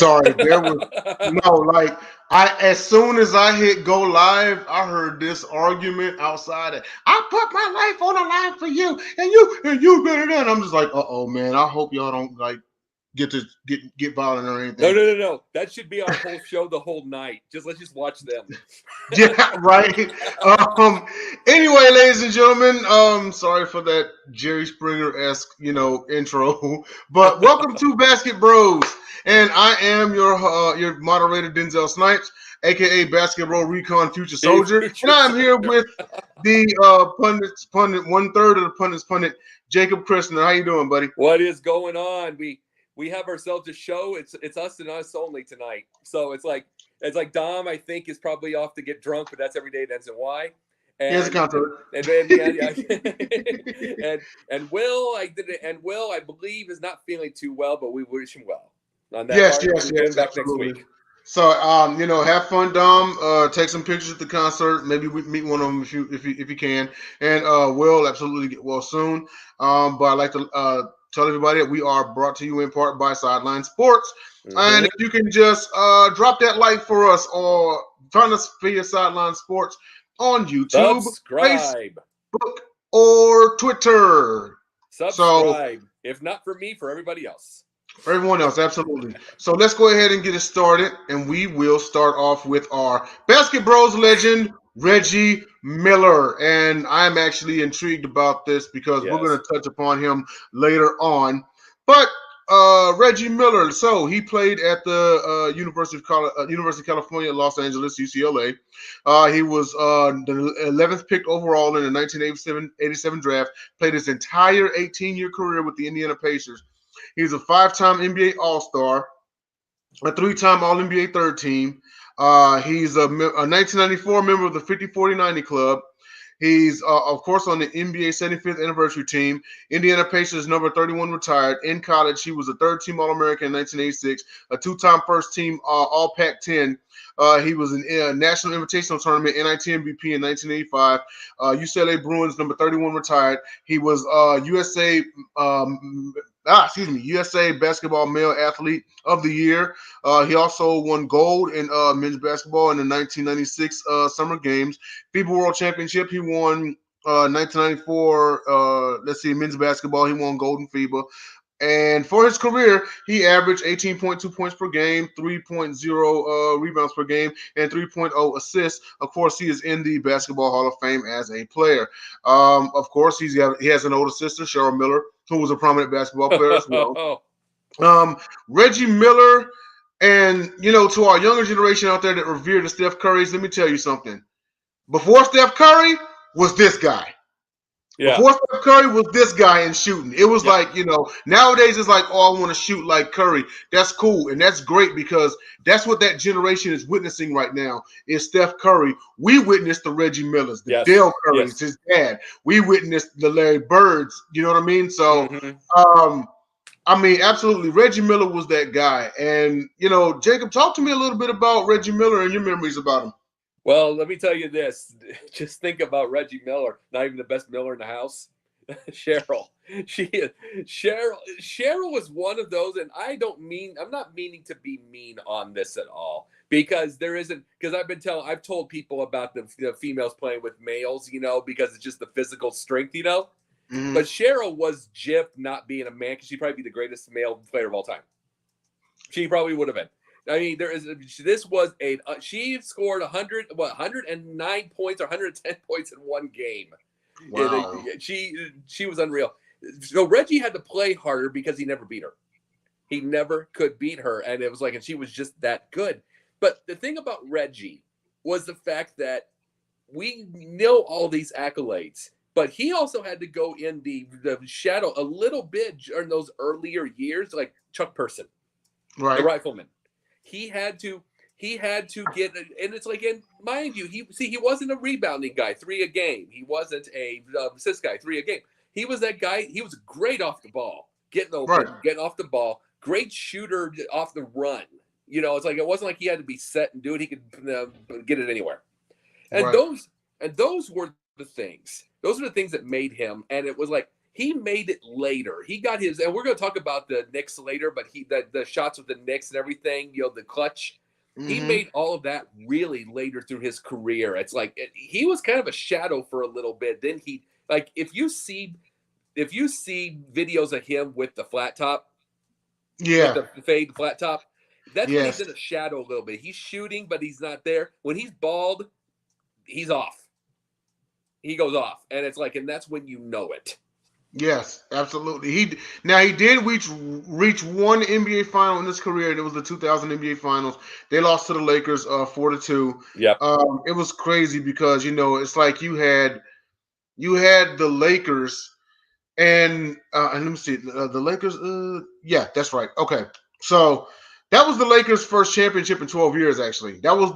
Sorry, there was no like as soon as I hit go live, I heard this argument outside. I put my life on the line for you, and you better than. I'm just like, oh man, I hope y'all don't like get violent or anything. No. That should be our whole show the whole night. Let's just watch them. Yeah, right. Anyway, ladies and gentlemen, sorry for that Jerry Springer-esque, intro, but welcome to BasketBros, and I am your moderator Denzel Snipes, aka Basketball Recon Future Soldier, and I'm here with the pundit, 1/3 of the pundit, Jacob Christner. How you doing, buddy? What is going on? We have ourselves a show. It's us and us only tonight. So it's like Dom, I think, is probably off to get drunk, but that's every day. That's why. Here's a concert. And Will, I believe, is not feeling too well, but we wish him well. On that yes, back absolutely. Next week. So, have fun, Dom. Take some pictures at the concert. Maybe we meet one of them if you can. And Will absolutely get well soon. But I'd like to tell everybody that we are brought to you in part by Sideline Sports. Mm-hmm. And if you can just drop that like for us or find us via Sideline Sports on YouTube, Facebook, or Twitter. Subscribe. If not for me, for everybody else. For everyone else, absolutely. So let's go ahead and get it started. And we will start off with our BasketBros legend, Reggie Miller. And I'm actually intrigued about this because we're going to touch upon him later on. But Reggie Miller, so he played at the University of California, Los Angeles, UCLA. He was the 11th picked overall in the 1987 draft, played his entire 18-year career with the Indiana Pacers. He's a 5-time NBA All-Star, a 3-time All-NBA third team. He's a 1994 member of the 50-40-90 Club. He's, of course, on the NBA 75th anniversary team. Indiana Pacers number 31 retired. In college, he was a third-team All-American in 1986, a 2-time first-team All-Pac-10. He was in a National Invitational Tournament, NIT MVP in 1985. UCLA Bruins number 31 retired. He was USA Basketball Male Athlete of the Year. He also won gold in men's basketball in the 1996 Summer Games. FIBA World Championship, he won 1994, men's basketball. He won gold in FIBA. And for his career, he averaged 18.2 points per game, 3.0 rebounds per game, and 3.0 assists. Of course, he is in the Basketball Hall of Fame as a player. Of course, he has an older sister, Cheryl Miller, who was a prominent basketball player as well. Reggie Miller, and, to our younger generation out there that revere the Steph Currys, let me tell you something. Before Steph Curry was this guy. Yeah. Before Steph Curry was this guy in shooting. It was like, nowadays it's like, I want to shoot like Curry. That's cool. And that's great because that's what that generation is witnessing right now is Steph Curry. We witnessed the Reggie Millers, the Dale Currys, his dad. We witnessed the Larry Birds. You know what I mean? So, absolutely. Reggie Miller was that guy. And, Jacob, talk to me a little bit about Reggie Miller and your memories about him. Well, let me tell you this. Just think about Reggie Miller, not even the best Miller in the house. Cheryl. Cheryl was one of those, and I'm not meaning to be mean on this at all. Because I've told people about the females playing with males, because it's just the physical strength, Mm-hmm. But Cheryl was gypped not being a man, because she'd probably be the greatest male player of all time. She probably would have been. She scored 109 points or 110 points in one game. Wow. She was unreal. So Reggie had to play harder because he never beat her. He never could beat her. And it was and she was just that good. But the thing about Reggie was the fact that we know all these accolades, but he also had to go in the shadow a little bit during those earlier years, like Chuck Person, right? The rifleman. He had to get, and it's and mind you, he wasn't a rebounding guy, 3 a game. He wasn't a assist guy, 3 a game. He was that guy. He was great off the ball, getting open, getting off the ball, great shooter off the run. It wasn't like he had to be set and do it. He could get it anywhere. And those were the things. Those are the things that made him. And it was He made it later. He got his, and we're going to talk about the Knicks later, but the shots with the Knicks and everything, the clutch, he made all of that really later through his career. It's like he was kind of a shadow for a little bit. Then he, like, if you see videos of him with the flat top, with the fade flat top, that's when he's in a shadow a little bit. He's shooting, but he's not there. When he's bald, he's off. He goes off, and it's like, and that's when you know it. Yes, absolutely. He did reach one NBA final in his career, and it was the 2000 NBA Finals. They lost to the Lakers 4-2. Yeah. It was crazy because it's like you had the Lakers and let me see the Lakers. Yeah, that's right. Okay, so that was the Lakers' first championship in 12 years. Actually, that was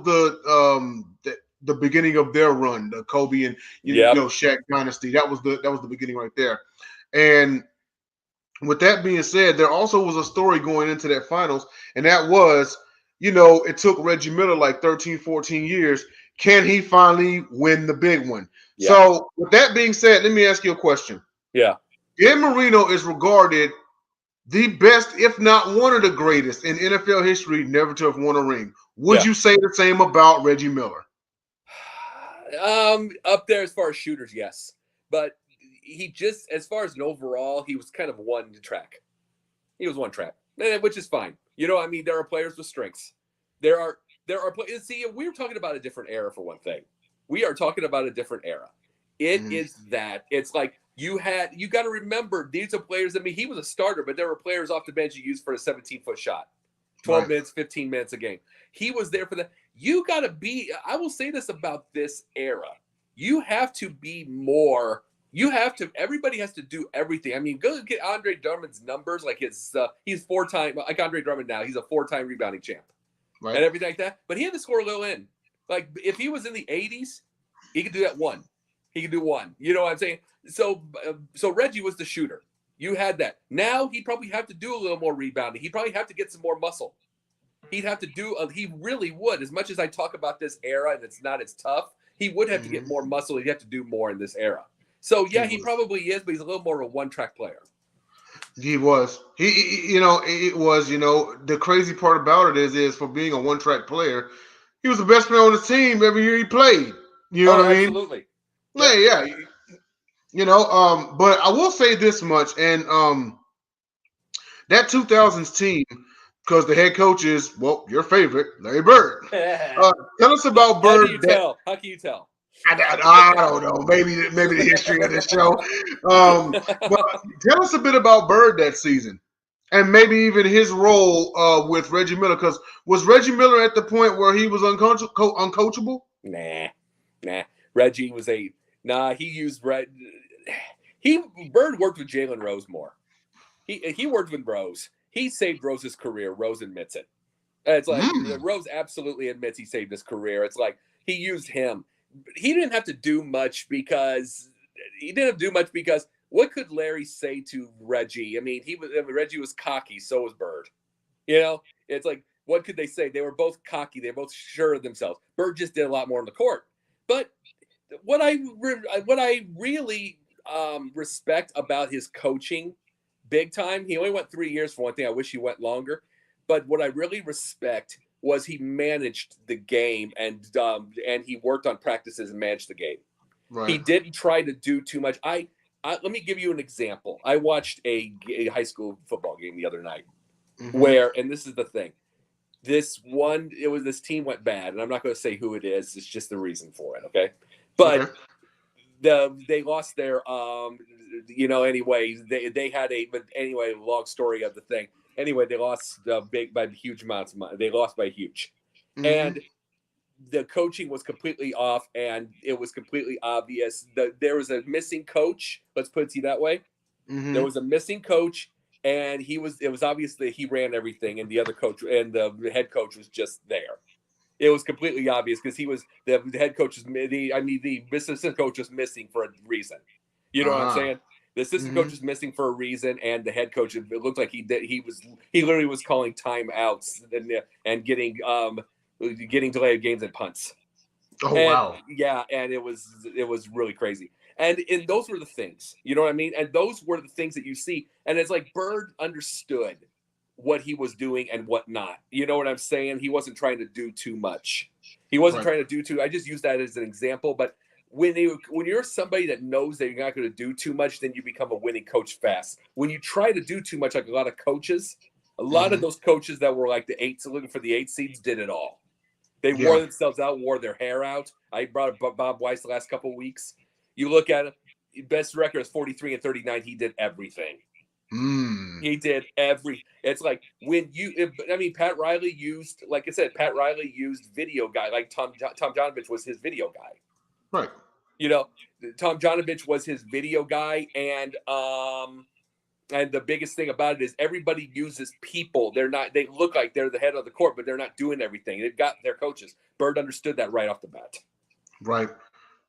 the beginning of their run, the Kobe and Shaq dynasty. That was the beginning right there. And with that being said, there also was a story going into that finals, and that was, it took Reggie Miller like 13, 14 years. Can he finally win the big one? Yeah. So with that being said, let me ask you a question. Yeah. Dan Marino is regarded the best, if not one of the greatest in NFL history never to have won a ring. Would you say the same about Reggie Miller? Up there as far as shooters, yes. But he just, as far as an overall, he was kind of one track. He was one track, which is fine. There are players with strengths. There are players. See, we were talking about a different era for one thing. We are talking about a different era. It is that. It's like you got to remember, these are players. He was a starter, but there were players off the bench you used for a 17-foot shot. 12 minutes, 15 minutes a game. He was there for that. You got to be, I will say this about this era. You have to be more. Everybody has to do everything. Go get Andre Drummond's numbers. Like he's 4-time, like Andre Drummond now, he's a 4-time rebounding champ. Right. And everything like that. But he had to score a little in. Like if he was in the 80s, he could do that one. He could do one. You know what I'm saying? So Reggie was the shooter. You had that. Now he'd probably have to do a little more rebounding. He'd probably have to get some more muscle. He'd have to do, he really would. As much as I talk about this era and it's not as tough, he would have to get more muscle. He'd have to do more in this era. So, yeah, he probably is, but he's a little more of a one-track player. He was. It was, the crazy part about it is for being a one-track player, he was the best player on the team every year he played. You know what I mean? Absolutely. Yeah. But I will say this much, and that 2000s team, because the head coach is, your favorite, Larry Bird. Tell us about Bird. How can you tell? I don't know. Maybe the history of this show. But tell us a bit about Bird that season, and maybe even his role with Reggie Miller. Because was Reggie Miller at the point where he was uncoachable? Nah. Reggie was he used Bird worked with Jalen Rose more. He worked with Rose. He saved Rose's career. Rose admits it. It's like Rose absolutely admits he saved his career. It's like he used him. He didn't have to do much because what could Larry say to Reggie? Reggie was cocky, so was Bird. It's like, what could they say? They were both cocky. They were both sure of themselves. Bird just did a lot more on the court. But what I really respect about his coaching, big time, he only went 3 years for one thing. I wish he went longer. But what I really respect was he managed the game and he worked on practices and managed the game. Right. He didn't try to do too much. Let me give you an example. I watched a high school football game the other night where, and this is the thing, this team went bad, and I'm not going to say who it is. It's just the reason for it. Okay. But they lost their, long story of the thing. Anyway, they lost by huge amounts of money. They lost by huge. And the coaching was completely off, and it was completely obvious that there was a missing coach. Let's put it that way. There was a missing coach, and it was obvious that he ran everything, and the other coach and the head coach was just there. It was completely obvious because the head coach the assistant coach was missing for a reason. You know what I'm saying? The assistant coach was missing for a reason, and the head coach, it looked like he literally was calling timeouts and getting delayed games and punts. Oh, And wow. yeah, and it was really crazy. And those were the things, you know what I mean? And those were the things that you see. And it's like Bird understood what he was doing and what not. You know what I'm saying? He wasn't trying to do too much. He wasn't Right. trying to do too. I just use that as an example. But when you're somebody that knows that you're not going to do too much, then you become a winning coach fast. When you try to do too much, like a lot of coaches, a lot of Hmm. those coaches that were like the eights looking for the 8 seeds did it all. They wore Yeah. themselves out, wore their hair out. I brought up Bob Weiss the last couple of weeks. You look at it, best record is 43-39. He did everything. Mm. He did every. It's like when Pat Riley used, like I said, Pat Riley used video guy. Like Tom Janovich was his video guy. Right. You know, Tom Janovich was his video guy, and the biggest thing about it is everybody uses people. They look like they're the head of the court, but they're not doing everything. They've got their coaches. Bird understood that right off the bat. Right.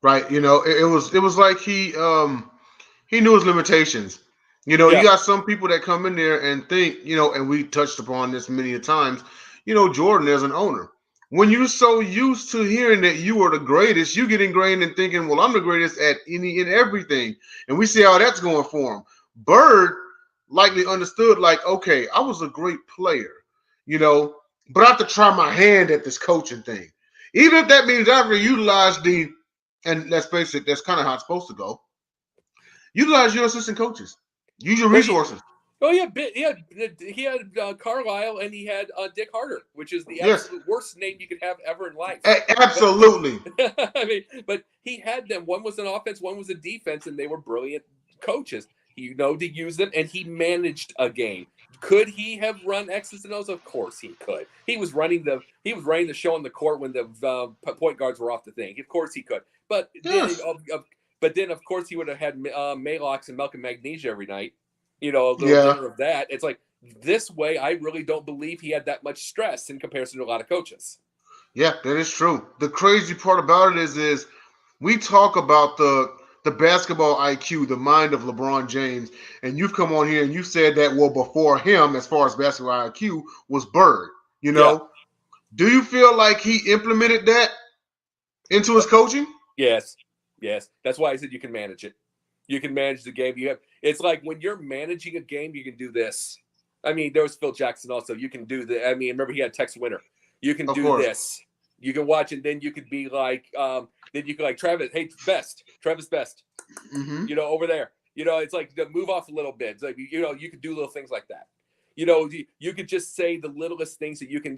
Right. You know, it was like he knew his limitations. You know, you Yeah. got some people that come in there and think, you know, and we touched upon this many a times, you know, Jordan as an owner. When you're so used to hearing that you are the greatest, you get ingrained in thinking, well, I'm the greatest at any and everything. And we see how that's going for him. Bird likely understood, like, okay, I was a great player, you know, but I have to try my hand at this coaching thing. Even if that means I have to utilize and let's face it, that's kind of how it's supposed to go. Utilize your assistant coaches. Use your Well, resources. he had Carlisle and he had Dick Harder, which is the Yes, absolute worst name you could have ever in life. absolutely. I mean, but he had them. One was an offense, one was a defense, and they were brilliant coaches. You know to use them, and he managed a game. Could he have run X's and O's? Of course he could. He was running the show on the court when the point guards were off the thing. Of course he could. But Yes. then of course he would have had Malox and Malcolm Magnesia every night. You know, a little Yeah. dinner of that. It's like this way. I really don't believe he had that much stress in comparison to a lot of coaches. Yeah, that is true. The crazy part about it is we talk about the basketball IQ, the mind of LeBron James, and you've come on here and you said that well before him, as far as basketball IQ, was Bird. You Yeah. know, do you feel like he implemented that into his coaching? Yes. That's why I said you can manage it. You can manage the game. It's like when you're managing a game, you can do this. I mean, there was Phil Jackson also. You can do the. I mean, remember he had Tex Winter. You can do this. You can watch, and then you could be like, Travis. Hey, Travis Best. Mm-hmm. You know, over there. You know, it's like move off a little bit. It's like you know, you could do little things like that. You know, you could just say the littlest things that you can.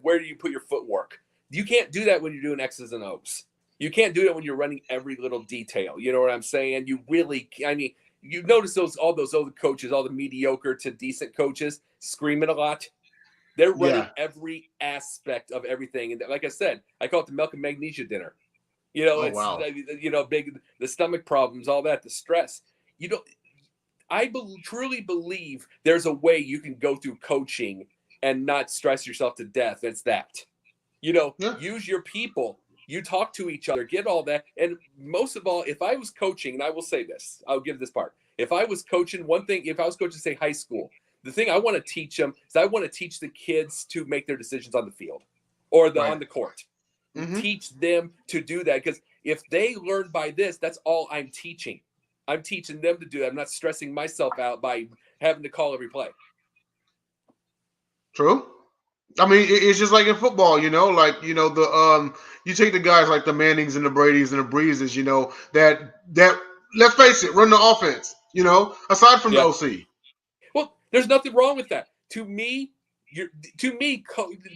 Where do you put your footwork? You can't do that when you're doing X's and O's. You can't do that when you're running every little detail. You know what I'm saying? You really, I mean, you notice all those other coaches, all the mediocre to decent coaches screaming a lot. They're running every aspect of everything. And like I said, I call it the Malcolm Magnesia dinner. You know, the stomach problems, all that, the stress. You don't, truly believe there's a way you can go through coaching and not stress yourself to death. It's that. You know, use your people. You talk to each other, get all that. And most of all, if I was coaching, and I will say this, I'll give this part. If I was coaching, say high school, the thing I want to teach them is I want to teach the kids to make their decisions on the field or on the court. Mm-hmm. Teach them to do that. Because if they learn by this, that's all I'm teaching. I'm teaching them to do that. I'm not stressing myself out by having to call every play. True. I mean, it's just like in football, you know, like, you know, you take the guys like the Mannings and the Bradys and the Breezes, you know, that let's face it, run the offense, you know, aside from the OC. Well, there's nothing wrong with that. To me,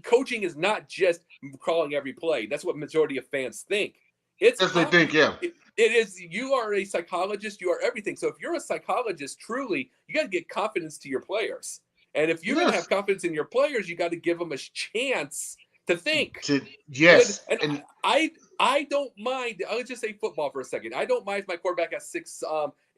coaching is not just calling every play. That's what majority of fans think. They think, yeah. It is. You are a psychologist. You are everything. So if you're a psychologist, truly, you got to get confidence to your players. And if you're going to have confidence in your players, you got to give them a chance to think. Yes. And I don't mind. I'll just say football for a second. I don't mind if my quarterback has 6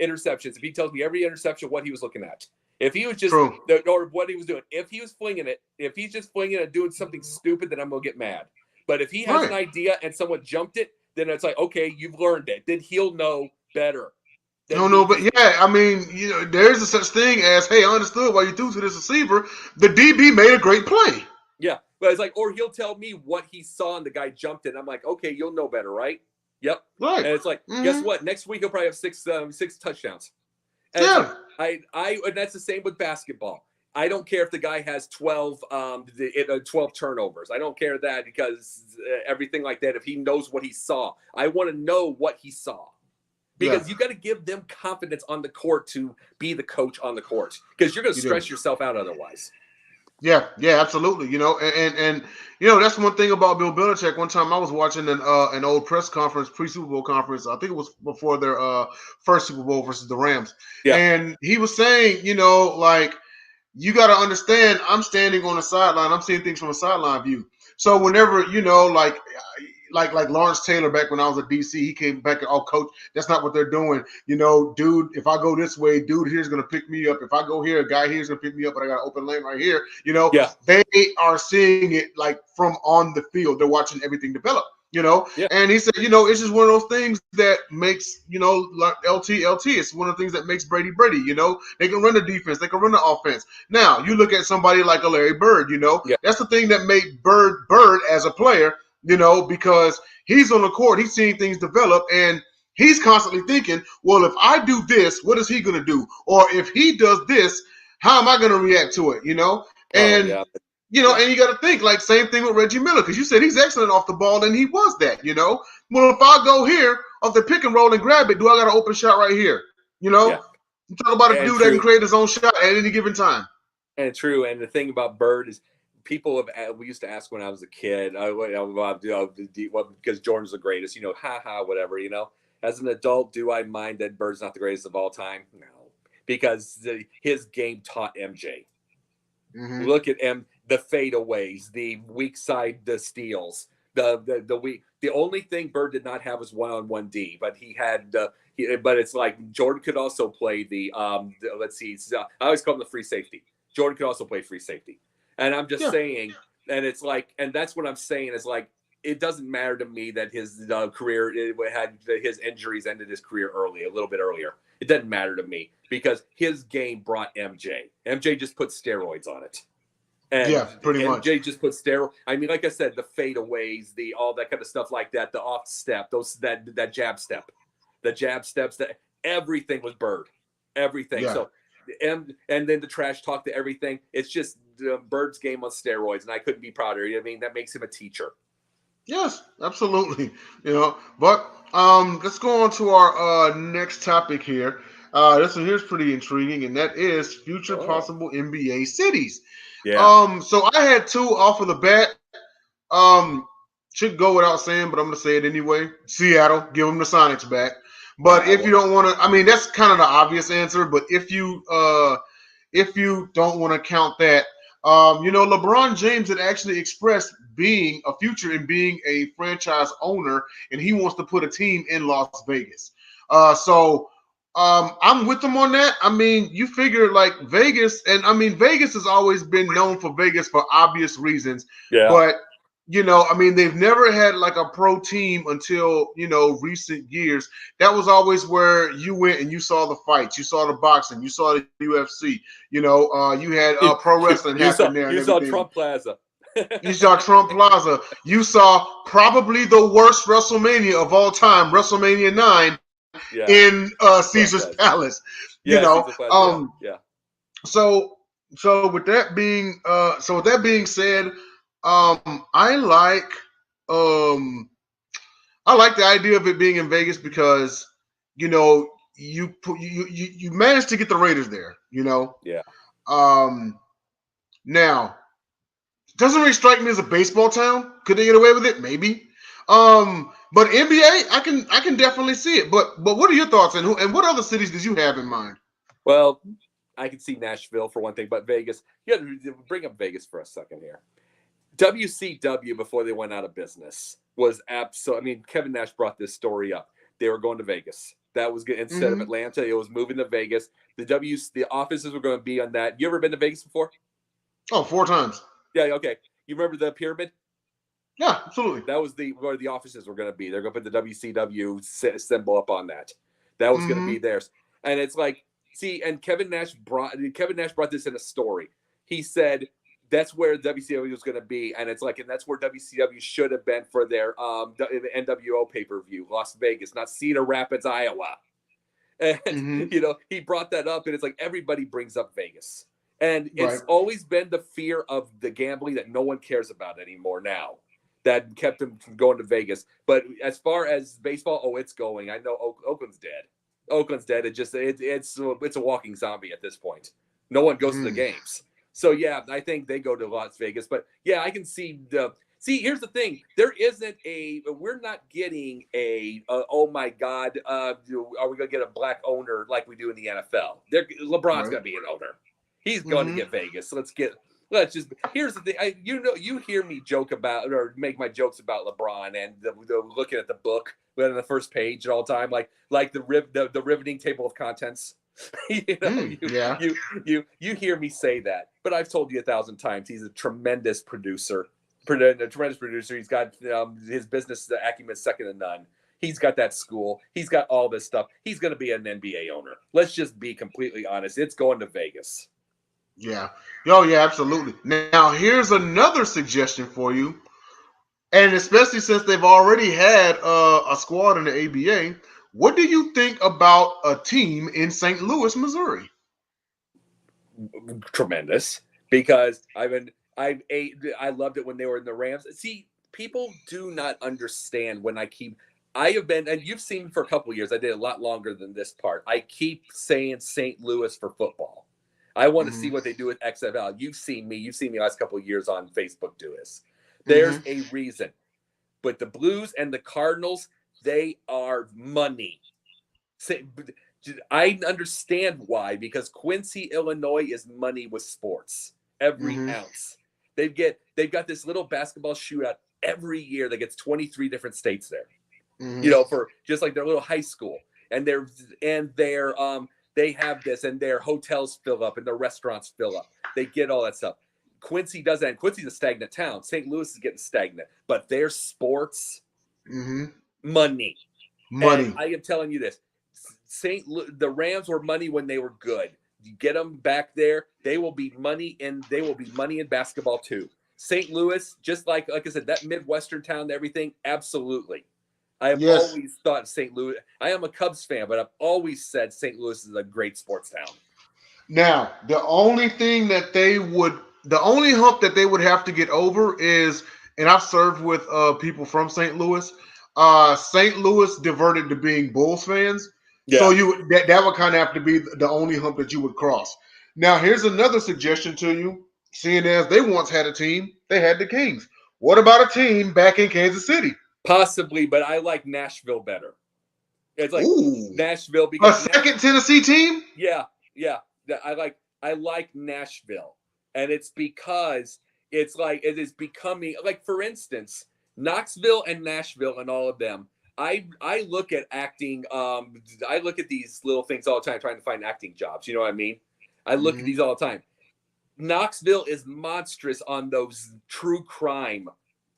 interceptions. If he tells me every interception what he was looking at. If he was just or what he was doing. If he was flinging it. If he's just flinging it, doing something stupid, then I'm going to get mad. But if he has an idea and someone jumped it, then it's like, okay, you've learned it. Then he'll know better. No, but yeah, I mean, you know, there is a such thing as, hey, I understood why you threw to this receiver. The DB made a great play. Yeah, But it's like, or he'll tell me what he saw and the guy jumped in. I'm like, okay, you'll know better, right? Yep. Right. And it's like, guess what? Next week he'll probably have six touchdowns. And it's like, and that's the same with basketball. I don't care if the guy has 12 turnovers. I don't care that because everything like that. If he knows what he saw, I want to know what he saw. Because you got to give them confidence on the court to be the coach on the court. Because you're going to stress yourself out otherwise. Yeah, absolutely. And that's one thing about Bill Belichick. One time I was watching an old press conference, pre-Super Bowl conference. I think it was before their first Super Bowl versus the Rams. Yeah. And he was saying, like, you got to understand, I'm standing on the sideline. I'm seeing things from a sideline view. So whenever, like Lawrence Taylor back when I was at DC, he came back and, oh, coach, that's not what they're doing. Dude, if I go this way, dude here's going to pick me up. If I go here, a guy here's going to pick me up, but I got an open lane right here. They are seeing it like from on the field. They're watching everything develop. And he said, it's just one of those things that makes, like LT. It's one of the things that makes Brady. They can run the defense. They can run the offense. Now, you look at somebody like a Larry Bird, that's the thing that made Bird as a player, because he's on the court. He's seeing things develop, and he's constantly thinking, well, if I do this, what is he going to do? Or if he does this, how am I going to react to it, And and you got to think, like, same thing with Reggie Miller, because you said he's excellent off the ball, and he was that, Well, if I go here off the pick and roll and grab it, do I got an open shot right here? You talk about a dude that can create his own shot at any given time. And true. And the thing about Bird is we used to ask when I was a kid, because Jordan's the greatest, whatever, As an adult, do I mind that Bird's not the greatest of all time? No, because his game taught MJ. Mm-hmm. Look at the fadeaways, the weak side, the steals, the only thing Bird did not have was 1-on-1 D, but he had. But it's like Jordan could also play the. Let's see, I always call him the free safety. Jordan could also play free safety, and I'm just saying, and it's like, and that's what I'm saying is like, it doesn't matter to me that his career had his injuries ended his career a little bit earlier. It doesn't matter to me because his game brought MJ. MJ just put steroids on it. And pretty much. MJ just put steroids. I mean, like I said, the fadeaways, all that kind of stuff like that, the off step, that jab step, the jab steps, that everything was Bird. Everything. Yeah. So, and then the trash talk to everything. It's just Bird's game on steroids, and I couldn't be prouder. I mean, that makes him a teacher. Yes, absolutely. But let's go on to our next topic here. This one here's pretty intriguing, and that is future possible NBA cities. Yeah. So I had two off of the bat. Should go without saying, but I'm gonna say it anyway. Seattle, give them the Sonics back. But if you don't want to, I mean, that's kind of the obvious answer. But if you don't want to count that, LeBron James had actually expressed being a future in being a franchise owner, and he wants to put a team in Las Vegas. So I'm with him on that. I mean, you figure like Vegas, and I mean, Vegas has always been known for Vegas for obvious reasons. Yeah. But I mean, they've never had like a pro team until, recent years. That was always where you went and you saw the fights, you saw the boxing, you saw the UFC, you had pro wrestling happen there. You saw Trump Plaza. You saw Trump Plaza. You saw probably the worst WrestleMania of all time, WrestleMania 9 in Caesar's Palace. So with that being said, I like the idea of it being in Vegas because you managed to get the Raiders there. Yeah. Now, doesn't really strike me as a baseball town. Could they get away with it? Maybe. But NBA, I can definitely see it. But what are your thoughts and what other cities did you have in mind? Well, I can see Nashville for one thing, but Vegas. You got to bring up Vegas for a second here. WCW, before they went out of business, was absolutely. I mean, Kevin Nash brought this story up. They were going to Vegas. That was good. Instead of Atlanta, it was moving to Vegas. The offices were going to be on that. You ever been to Vegas before? Oh, 4 times. Yeah. Okay. You remember the pyramid? Yeah, absolutely. That was where the offices were going to be. They're going to put the WCW symbol up on that. That was going to be theirs. And it's like, see, and Kevin Nash brought this in a story. He said that's where WCW is going to be, and it's like, and that's where WCW should have been for their the NWO pay-per-view, Las Vegas, not Cedar Rapids, Iowa. And he brought that up, and it's like everybody brings up Vegas, and it's always been the fear of the gambling that no one cares about anymore now that kept him from going to Vegas. But as far as baseball, it's going. I know Oakland's dead. Oakland's dead. It's a walking zombie at this point. No one goes to the games. So yeah, I think they go to Las Vegas. But yeah, I can see here's the thing. We're not getting oh my God, are we going to get a black owner like we do in the NFL? LeBron's going to be an owner. He's going to get Vegas. Here's the thing. You hear me joke about or make my jokes about LeBron and the looking at the book on the first page all the time, like the riveting table of contents. You hear me say that, but I've told you 1,000 times he's a tremendous producer. He's got his business acumen second to none. He's got that school. He's got all this stuff. He's going to be an NBA owner. Let's just be completely honest. It's going to Vegas. Yeah. Oh, yeah, absolutely. Now, here's another suggestion for you. And especially since they've already had a squad in the ABA, what do you think about a team in St. Louis, Missouri? Tremendous, because I loved it when they were in the Rams. See, people do not understand when I have been, and you've seen me for a couple of years. I did a lot longer than this part. I keep saying St. Louis for football. I want to see what they do with XFL. You've seen me the last couple of years on Facebook do this. There's a reason. But the Blues and the Cardinals, they are money. I understand why, because Quincy, Illinois is money with sports. Every ounce. They've got this little basketball shootout every year that gets 23 different states there. For just like their little high school. And they have this, and their hotels fill up and their restaurants fill up. They get all that stuff. Quincy does that, and Quincy's a stagnant town. St. Louis is getting stagnant, but their sports, money. And I am telling you this: the Rams were money when they were good. You get them back there, they will be money, and they will be money in basketball too. St. Louis, just like I said, that Midwestern town, everything, absolutely. I have always thought St. Louis. I am a Cubs fan, but I've always said St. Louis is a great sports town. Now, the only hump that they would have to get over is, and I've served with people from St. Louis. St. Louis diverted to being Bulls fans, so that would kind of have to be the only hump that you would cross. Now, here's another suggestion to you. Seeing as they once had a team, they had the Kings. What about a team back in Kansas City? Possibly, but I like Nashville better. It's like Nashville because a second Tennessee team. Yeah. I like Nashville, and it's because it's like it is becoming like, for instance, Knoxville and Nashville and all of them. I look at acting. I look at these little things all the time, trying to find acting jobs. You know what I mean? I look at these all the time. Knoxville is monstrous on those true crime.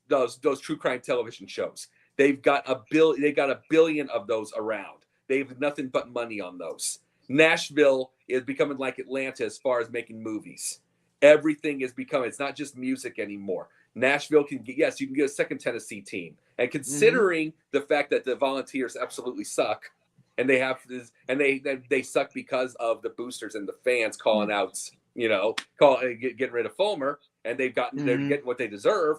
Those true crime television shows. They've got a billion of those around. They have nothing but money on those. Nashville is becoming like Atlanta as far as making movies. Everything is becoming. It's not just music anymore. Nashville you can get a second Tennessee team. And considering the fact that the Volunteers absolutely suck, and they have this, and they suck because of the boosters and the fans calling out, getting rid of Fulmer, and they're getting what they deserve.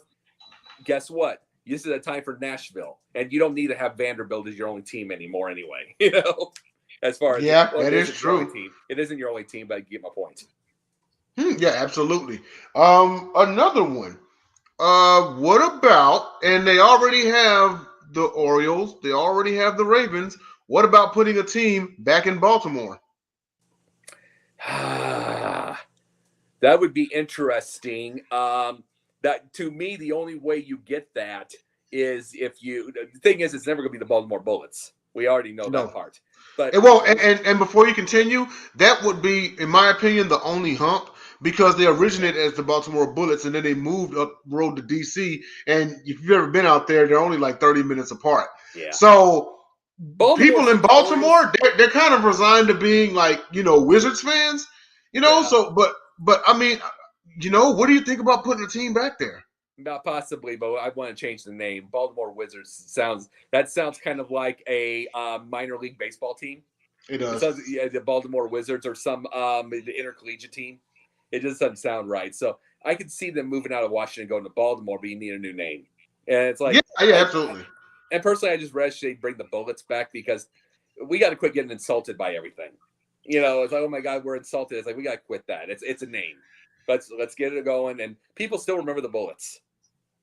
Guess what? This is a time for Nashville, and you don't need to have Vanderbilt as your only team anymore anyway. As far as that is true. It isn't your only team, but you get my point. Yeah, absolutely. Another one. What about? And they already have the Orioles. They already have the Ravens. What about putting a team back in Baltimore? That would be interesting. That, to me, the only way you get that is if the thing is, it's never going to be the Baltimore Bullets. We already know that part. But and before you continue, that would be, in my opinion, the only hump, because they originated as the Baltimore Bullets, and then they moved up road to D.C. And if you've ever been out there, they're only like 30 minutes apart. Yeah. So people in Baltimore, they're kind of resigned to being like, Wizards fans, So, but I mean, what do you think about putting a team back there? Not possibly, but I want to change the name. Baltimore Wizards sounds kind of like a minor league baseball team. It It does. sounds the Baltimore Wizards or some the intercollegiate team. It just doesn't sound right. So I could see them moving out of Washington, going to Baltimore, but you need a new name. And it's Yeah, like, yeah, absolutely. and personally, I just wish they bring the Bullets back because we got to quit getting insulted by everything. It's like, oh my God, we're insulted. It's like we got to quit that. It's a name. Let's get it going, and people still remember the Bullets.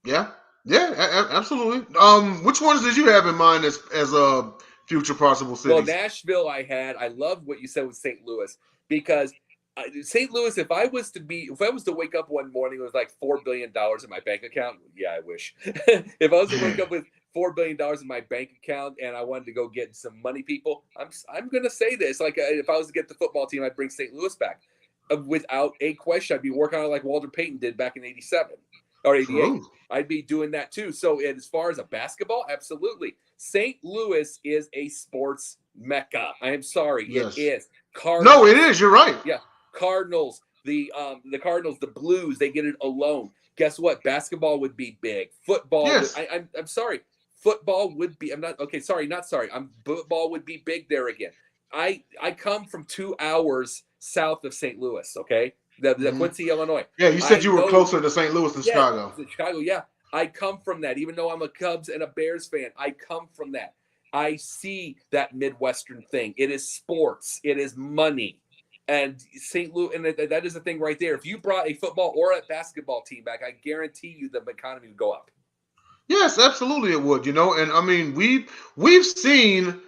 Yeah, yeah, absolutely. Which ones did you have in mind as future possible Well, cities? Nashville, I love what you said with St. Louis because St. Louis, if I was to wake up one morning with like $4 billion in my bank account, yeah, I wish. If I was to wake up with $4 billion in my bank account and I wanted to go get some money, people, I'm gonna say this. Like, if I was to get the football team, I'd bring St. Louis back without a question. I'd be working on it like Walter Payton did back in '87 or '88. True. I'd be doing that too. So, as far as a basketball, absolutely. St. Louis is a sports mecca. I am sorry, Yes. it is. No, it is. You're right. Yeah, Cardinals, the Cardinals, the Blues, they get it alone. Guess what? Basketball would be big. Football. Yes. I'm sorry. Football would be. I'm not okay. Sorry, not sorry. Football would be big there again. I come from 2 hours south of St. Louis. Okay, the Quincy, Illinois. Yeah, you said you were closer to St. Louis than Chicago. Chicago. Yeah, I come from that. Even though I'm a Cubs and a Bears fan, I come from that. I see that Midwestern thing. It is sports. It is money. And St. Louis, and that is the thing right there. If you brought a football or a basketball team back, I guarantee you the economy would go up. Yes, absolutely it would. And I mean we've seen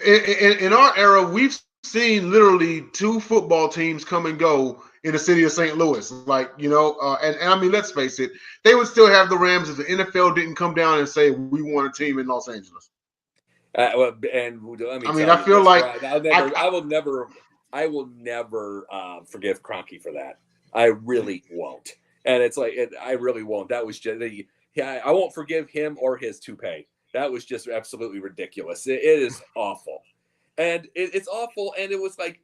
in our era we've seen literally 2 football teams come and go in the city of St. Louis. Like and I mean let's face it, they would still have the Rams if the NFL didn't come down and say we want a team in Los Angeles. Well, and let me I mean, tell I you feel this, like I will never forgive Kroenke for that. I really won't. And it's like, I really won't. That was just, I won't forgive him or his toupee. That was just absolutely ridiculous. It is awful. And it's awful. And it was like,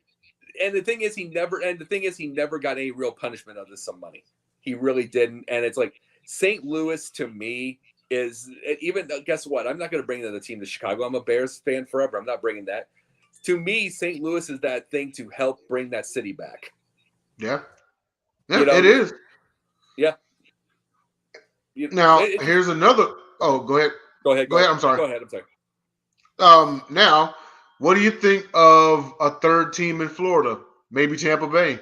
and the thing is, he never got any real punishment other than some money. He really didn't. And it's like, St. Louis to me is even, guess what? I'm not going to bring another team to Chicago. I'm a Bears fan forever. I'm not bringing that. To me, St. Louis is that thing to help bring that city back. Yeah. Yeah, it is. Yeah. Now, here's another. Oh, go ahead. Go ahead. I'm sorry. Go ahead. I'm sorry. Now, what do you think of a third team in Florida? Maybe Tampa Bay.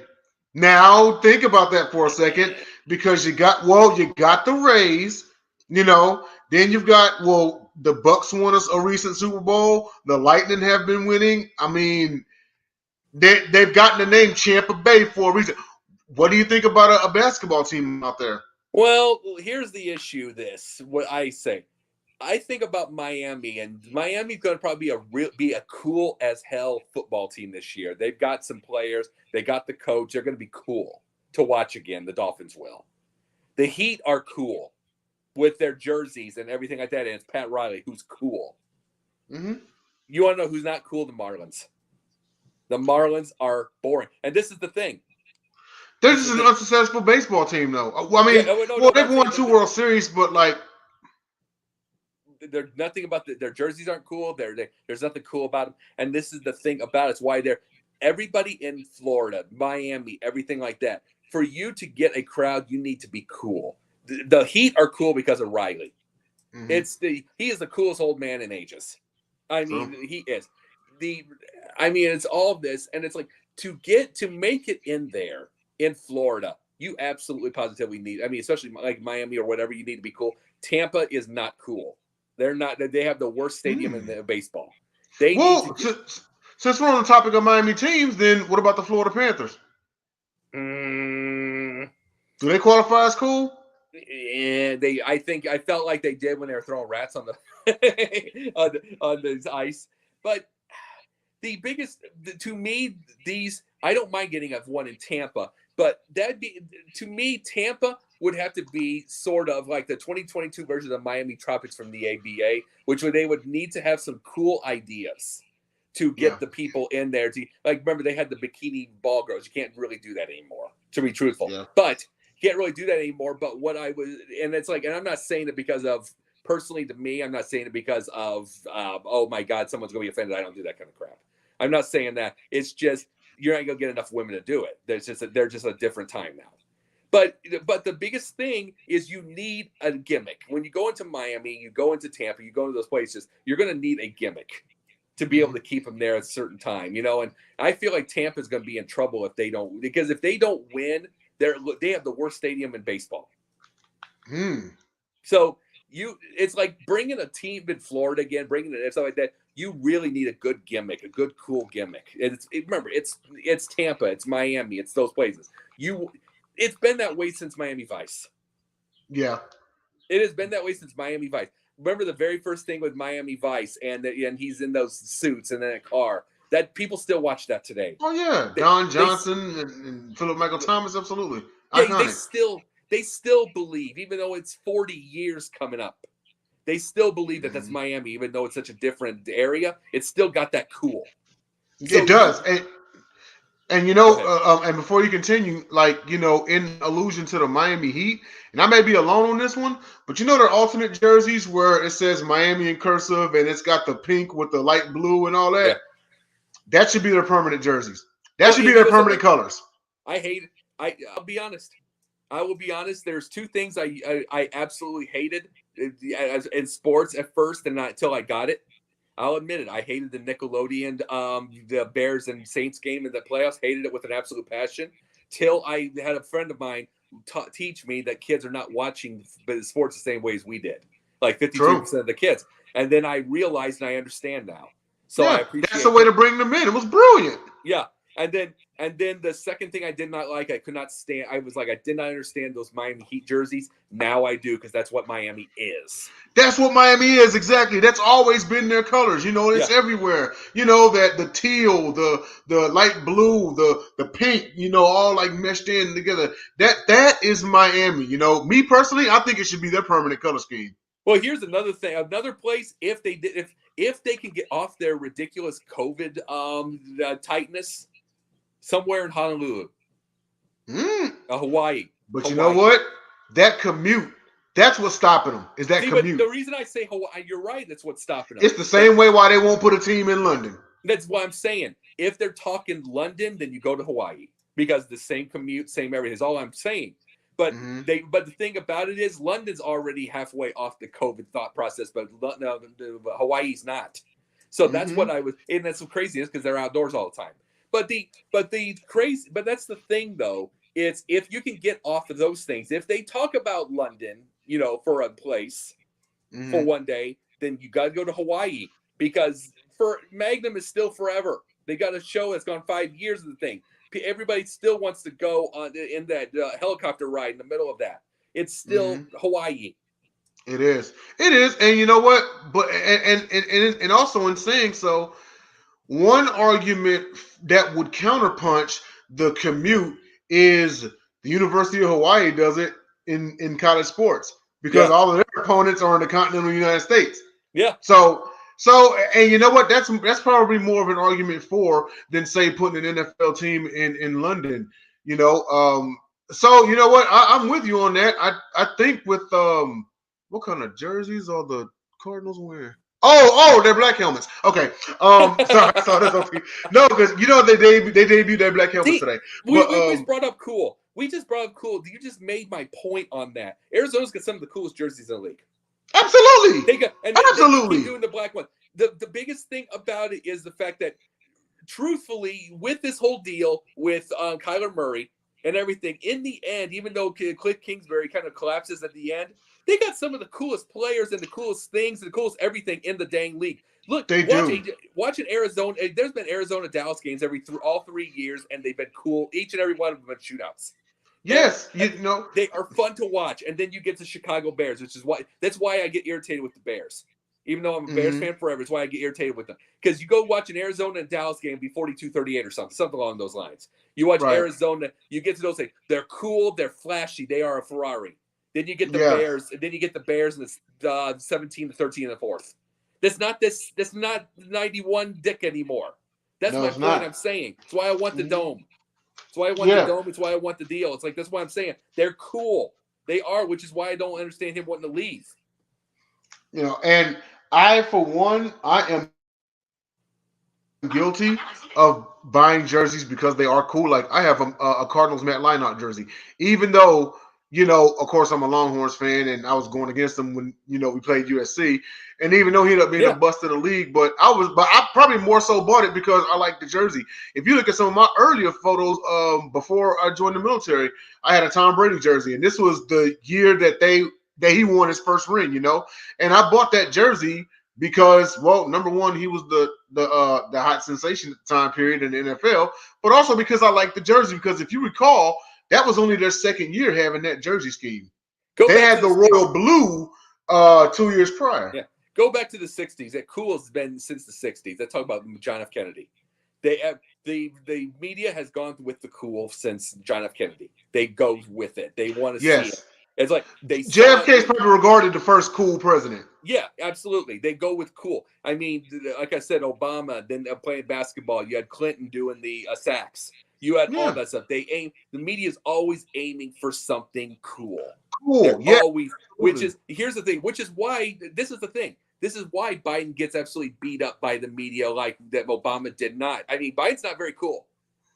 Now, think about that for a second, because you got the Rays, then you've got, the Bucks won us a recent Super Bowl. The Lightning have been winning. I mean, they've gotten the name Tampa Bay for a reason. What do you think about a basketball team out there? Well, here's the issue. What I say. I think about Miami, and Miami's going to probably be a cool as hell football team this year. They've got some players. They got the coach. They're going to be cool to watch again. The Dolphins will. The Heat are cool with their jerseys and everything like that. And it's Pat Riley, who's cool. Mm-hmm. You want to know who's not cool? The Marlins. The Marlins are boring. And this is the thing. They're just an unsuccessful baseball team, though. I mean, they've won 2 World Series, but like, there's nothing about their jerseys aren't cool. There's nothing cool about them. And this is the thing about it. It's why everybody in Florida, Miami, everything like that. For you to get a crowd, you need to be cool. The Heat are cool because of Riley. Mm-hmm. He is the coolest old man in ages. I mean, he is. It's all of this, and it's like to make it in there in Florida, you absolutely positively need. I mean, especially like Miami or whatever, you need to be cool. Tampa is not cool. They're not. They have the worst stadium in the baseball. Since we're on the topic of Miami teams, then what about the Florida Panthers? Do they qualify as cool? Yeah, I felt like they did when they were throwing rats on the on the ice. But the biggest, to me, I don't mind getting one in Tampa, but to me, Tampa would have to be sort of like the 2022 version of the Miami Tropics from the ABA, they would need to have some cool ideas to get the people in there. Remember, they had the bikini ball girls. You can't really do that anymore, to be truthful. Yeah. But can't really do that anymore. But what I was, and it's like, and I'm not saying it because of personally to me, I'm not saying it because of, oh my God, someone's going to be offended. I don't do that kind of crap. I'm not saying that. It's just, you're not going to get enough women to do it. They're just a different time now. But the biggest thing is you need a gimmick. When you go into Miami, you go into Tampa, you go into those places, you're going to need a gimmick to be able to keep them there at a certain time, and I feel like Tampa is going to be in trouble if they don't, because if they don't win, they have the worst stadium in baseball. So it's like bringing a team in Florida again, bringing it stuff like that. You really need a good gimmick, a good cool gimmick. Remember, it's Tampa, it's Miami, it's those places. It's been that way since Miami Vice. Yeah, it has been that way since Miami Vice. Remember the very first thing with Miami Vice, and he's in those suits and in a car. That people still watch that today. Oh yeah, Don Johnson and Philip Michael Thomas, absolutely. Yeah, they still believe, even though it's 40 years coming up, they still believe that that's Miami, even though it's such a different area. It's still got that cool. So, it does, and and before you continue, in allusion to the Miami Heat, and I may be alone on this one, but their alternate jerseys where it says Miami in cursive and it's got the pink with the light blue and all that. Yeah. That should be their permanent jerseys. That should be their permanent colors. I hate it. I'll be honest. I will be honest. There's two things I absolutely hated in sports at first, and not until I got it. I'll admit it. I hated the Nickelodeon, the Bears and Saints game in the playoffs. Hated it with an absolute passion. Till I had a friend of mine teach me that kids are not watching sports the same way as we did. Like 52% of the kids. And then I realized and I understand now. So I appreciate that's the way to bring them in. It was brilliant. Yeah. And then the second thing I did not like, I could not stand. I was like, I did not understand those Miami Heat jerseys. Now I do, because that's what Miami is. That's what Miami is, exactly. That's always been their colors. It's everywhere. That the teal, the light blue, the pink, all like meshed in together. That is Miami. Me personally, I think it should be their permanent color scheme. Well, here's another thing. Another place, if they can get off their ridiculous COVID tightness, somewhere in Honolulu, Hawaii. But you know what? That commute, that's what's stopping them, is that commute. But the reason I say Hawaii, you're right, that's what's stopping them. It's the same way why they won't put a team in London. That's what I'm saying. If they're talking London, then you go to Hawaii, because the same commute, same everything is all I'm saying. But but the thing about it is London's already halfway off the COVID thought process, but Hawaii's not. So that's what I was, and that's some craziness because they're outdoors all the time. But that's the thing though, is if you can get off of those things, if they talk about London, for a place for one day, then you got to go to Hawaii, because for Magnum is still forever. They got a show that's gone 5 years of the thing. Everybody still wants to go in that helicopter ride in the middle of that. It's still Hawaii. It is, and you know what? But and also in saying so, one argument that would counterpunch the commute is the University of Hawaii does it in college sports, because all of their opponents are in the continental United States. Yeah. So, and you know what? That's probably more of an argument for than say putting an NFL team in London. So you know what? I'm with you on that. I think with what kind of jerseys are the Cardinals wearing? Oh, they're black helmets. Okay. Sorry, that's okay. No, because they debuted their black helmets today. We just brought up cool. You just made my point on that. Arizona's got some of the coolest jerseys in the league. Absolutely. Absolutely. They doing the black one. The biggest thing about it is the fact that, truthfully, with this whole deal with Kyler Murray and everything, in the end, even though Cliff Kingsbury kind of collapses at the end, they got some of the coolest players and the coolest things and the coolest everything in the dang league. Look, watching Arizona. There's been Arizona-Dallas games all 3 years, and they've been cool. Each and every one of them have been shootouts. Yes, they are fun to watch. And then you get the Chicago Bears, which is why I get irritated with the Bears. Even though I'm a Bears fan forever, it's why I get irritated with them. Because you go watch an Arizona and Dallas game, be 42-38 or something along those lines. You watch Arizona, you get to those things. They're cool, they're flashy, they are a Ferrari. Then you get the Bears, and then you get the Bears in the 17-13 in the fourth. That's not 91 Dick anymore. That's my point I'm saying. That's why I want the dome. It's why I want the dome. It's why I want the deal. It's like, that's why I'm saying they're cool. They are, which is why I don't understand him wanting to leave. And I, for one, I am guilty of buying jerseys because they are cool. Like I have a Cardinals Matt Leinart jersey, even though of course I'm a Longhorns fan, and I was going against them when we played USC, and even though he ended up being a bust of the league, but I probably more so bought it because I like the jersey. If you look at some of my earlier photos before I joined the military, I had a Tom Brady jersey, and this was the year that he won his first ring, and I bought that jersey because, well, number one, he was the hot sensation at the time period in the NFL, but also because I like the jersey. Because if you recall, that was only their second year having that jersey scheme. They had the royal blue 2 years prior. Yeah, go back to the '60s. That cool has been since the '60s. Let's talk about John F. Kennedy. They have the media has gone with the cool since John F. Kennedy. They go with it. They want to see it. It's like JFK is probably regarded the first cool president. Yeah, absolutely. They go with cool. I mean, like I said, Obama, then playing basketball. You had Clinton doing the sax. You had all that stuff. The media is always aiming for something cool. Cool. They're always, here's the thing, which is why, this is the thing. This is why Biden gets absolutely beat up by the media like that Obama did not. I mean, Biden's not very cool.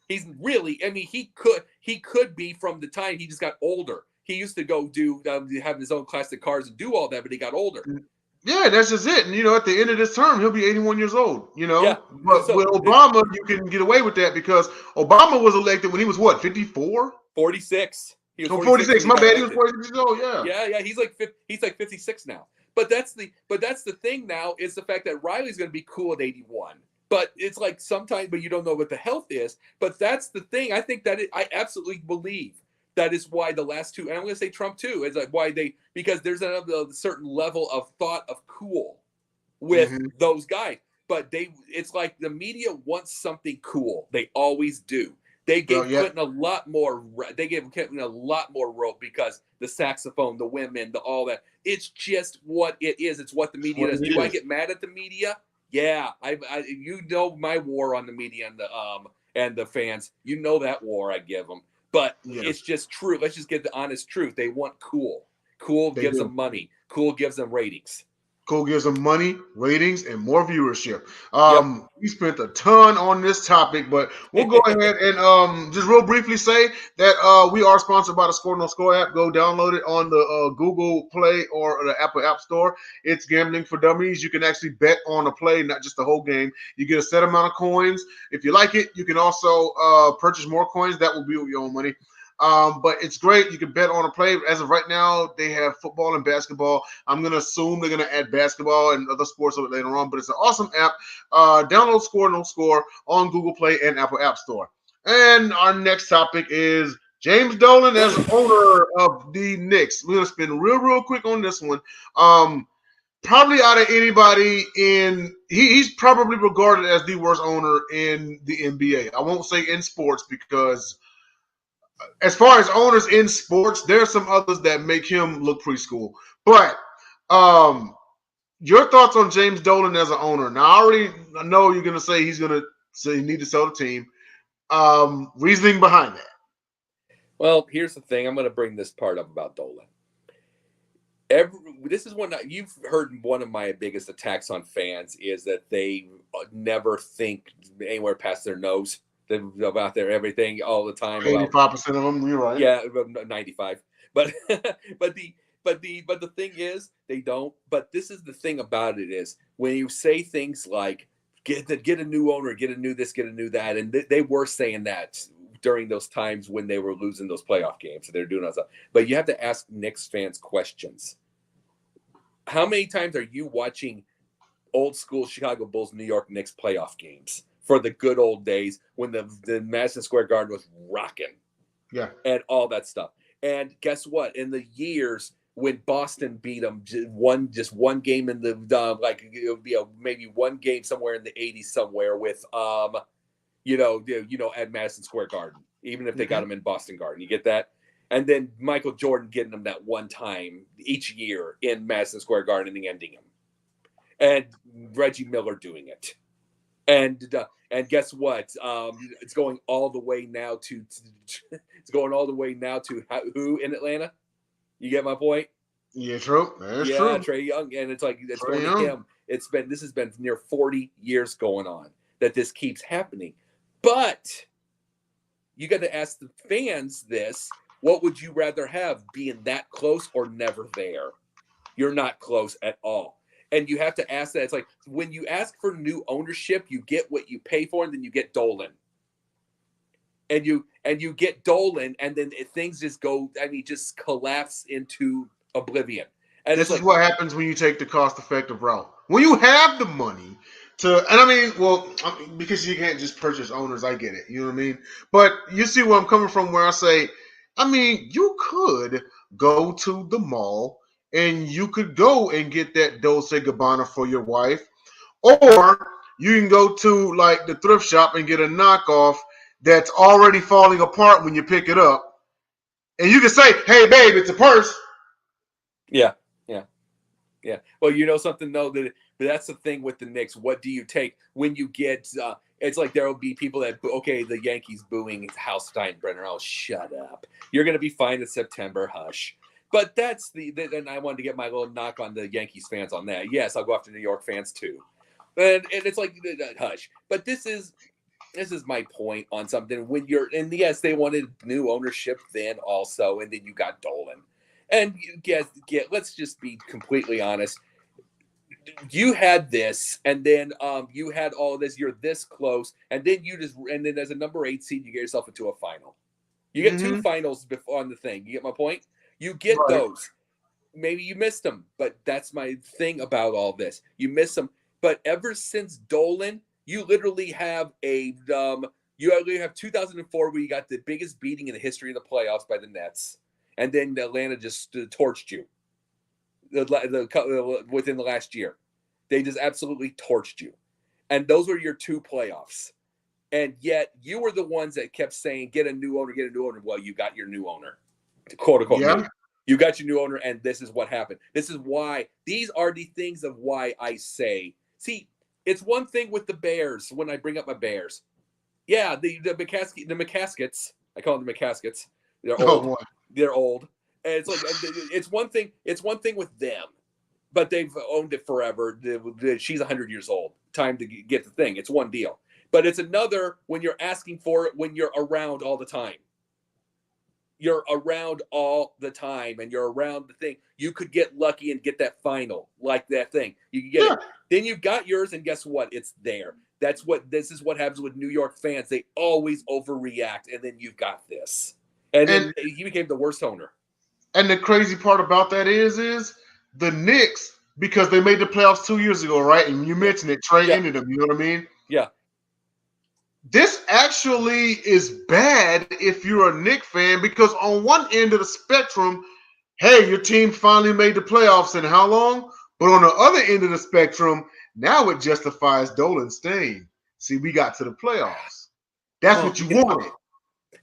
He's really, I mean, he could be from the time he just got older. He used to go have his own classic cars and do all that, but he got older. Yeah, that's just it. And, at the end of this term, he'll be 81 years old, Yeah. But with Obama, you can get away with that because Obama was elected when he was, what, 54? 46. He was 46. My bad. He was 46 years old, yeah. Yeah, he's like 56 now. But that's the thing now is the fact that Riley's going to be cool at 81. But it's like sometimes, but you don't know what the health is. But that's the thing. I think that I absolutely believe that is why the last two, and I'm going to say Trump too, is like why because there's a certain level of thought of cool with those guys. But it's like the media wants something cool. They always do. They gave Clinton a lot more. They gave Clinton a lot more rope because the saxophone, the women, all that. It's just what it is. It's what the media does. Do I get mad at the media? Yeah, I my war on the media and the fans. You know that war I give them. But it's just true. Let's just get the honest truth. They want cool. Cool gives them money. Cool gives them ratings. Cool gives them money, ratings, and more viewership. We spent a ton on this topic, but we'll go ahead and just real briefly say that we are sponsored by the Score No Score app. Go download it on the Google Play or the Apple App Store. It's gambling for dummies. You can actually bet on a play, not just the whole game. You get a set amount of coins. If you like it, you can also purchase more coins. That will be with your own money. But it's great. You can bet on a play. As of right now, they have football and basketball. I'm going to assume they're going to add basketball and other sports later on, but it's an awesome app. Download Score No Score on Google Play and Apple App Store. And our next topic is James Dolan as owner of the Knicks. We're going to spin real quick on this one. Probably out of anybody he's probably regarded as the worst owner in the NBA. I won't say in sports because as far as owners in sports, there are some others that make him look preschool. But your thoughts on James Dolan as an owner? Now, I know you're going to say he's going to say he need to sell the team. Reasoning behind that? Well, here's the thing. I'm going to bring this part up about Dolan. This is one that you've heard. One of my biggest attacks on fans is that they never think anywhere past their nose. About their everything all the time. 85% of them, you're right. Yeah, 95. But the thing is, they don't. But this is the thing about it is when you say things like get a new owner, get a new this, get a new that, and they were saying that during those times when they were losing those playoff games. So they're doing all stuff. But you have to ask Knicks fans questions. How many times are you watching old school Chicago Bulls, New York Knicks playoff games? For the good old days when the Madison Square Garden was rocking. Yeah. And all that stuff. And guess what? In the years when Boston beat them, just one game in the it would be maybe one game somewhere in the 80s somewhere with at Madison Square Garden, even if they got them in Boston Garden. You get that? And then Michael Jordan getting them that one time each year in Madison Square Garden and ending him. And Reggie Miller doing it. And guess what? It's going all the way now to who in Atlanta? You get my point? Yeah, true. That's Yeah, true. Trae Young, and it's Trae going Young. to him. This has been near 40 years going on that this keeps happening. But you got to ask the fans this: what would you rather have, being that close or never there? You're not close at all. And you have to ask that. It's like when you ask for new ownership, you get what you pay for, and then you get Dolan. And you get Dolan, and then things just go. I mean, just collapse into oblivion. And This it's is like, what happens when you take the cost-effective route. When you have the money to, and I mean, because you can't just purchase owners, I get it. You know what I mean? But you see where I'm coming from, where I say, I mean, you could go to the mall and you could go and get that Dolce Gabbana for your wife, or you can go to like the thrift shop and get a knockoff that's already falling apart when you pick it up, and you can say, "Hey, babe, it's a purse." yeah, yeah. Yeah. Well, you know something though, that's the thing with the Knicks. What do you take when you get? It's like there will be people that the Yankees booing Hal Steinbrenner. Oh, shut up! You're going to be fine in September. Hush. But that's and I wanted to get my little knock on the Yankees fans on that. Yes, I'll go after New York fans too. And it's like hush. But this is my point on something. When you're and yes, they wanted new ownership then also, and then you got Dolan. And let's just be completely honest. You had this, and then you had all of this. You're this close, and then as a number 8 seed, you get yourself into a final. You get two finals before on the thing. You get my point? You get those. Maybe you missed them, but that's my thing about all this. You miss them, but ever since Dolan, you literally have you have 2004 where you got the biggest beating in the history of the playoffs by the Nets. And then Atlanta just torched you within the last year. They just absolutely torched you. And those were your two playoffs. And yet you were the ones that kept saying, get a new owner, get a new owner. Well, you got your new owner, quote unquote. Yeah. You got your new owner, and this is what happened. This is why. These are the things of why I say. See, it's one thing with the Bears when I bring up my Bears. Yeah, the McCaskets. I call them the McCaskets. They're old. They're old. And it's like it's one thing. It's one thing with them, but they've owned it forever. She's 100 years old. Time to get the thing. It's one deal. But it's another when you're asking for it when you're around all the time. You're around all the time, and you're around the thing. You could get lucky and get that final, like that thing. You can get it. Then you've got yours, and guess what? It's there. This is what happens with New York fans. They always overreact, and then you've got this. And then he became the worst owner. And the crazy part about that is the Knicks, because they made the playoffs 2 years ago, right? And you mentioned it, Trae ended them. You know what I mean? Yeah. This actually is bad if you're a Knicks fan, because on one end of the spectrum, hey, your team finally made the playoffs in how long? But on the other end of the spectrum, now it justifies Dolan staying. See, we got to the playoffs. That's what you wanted.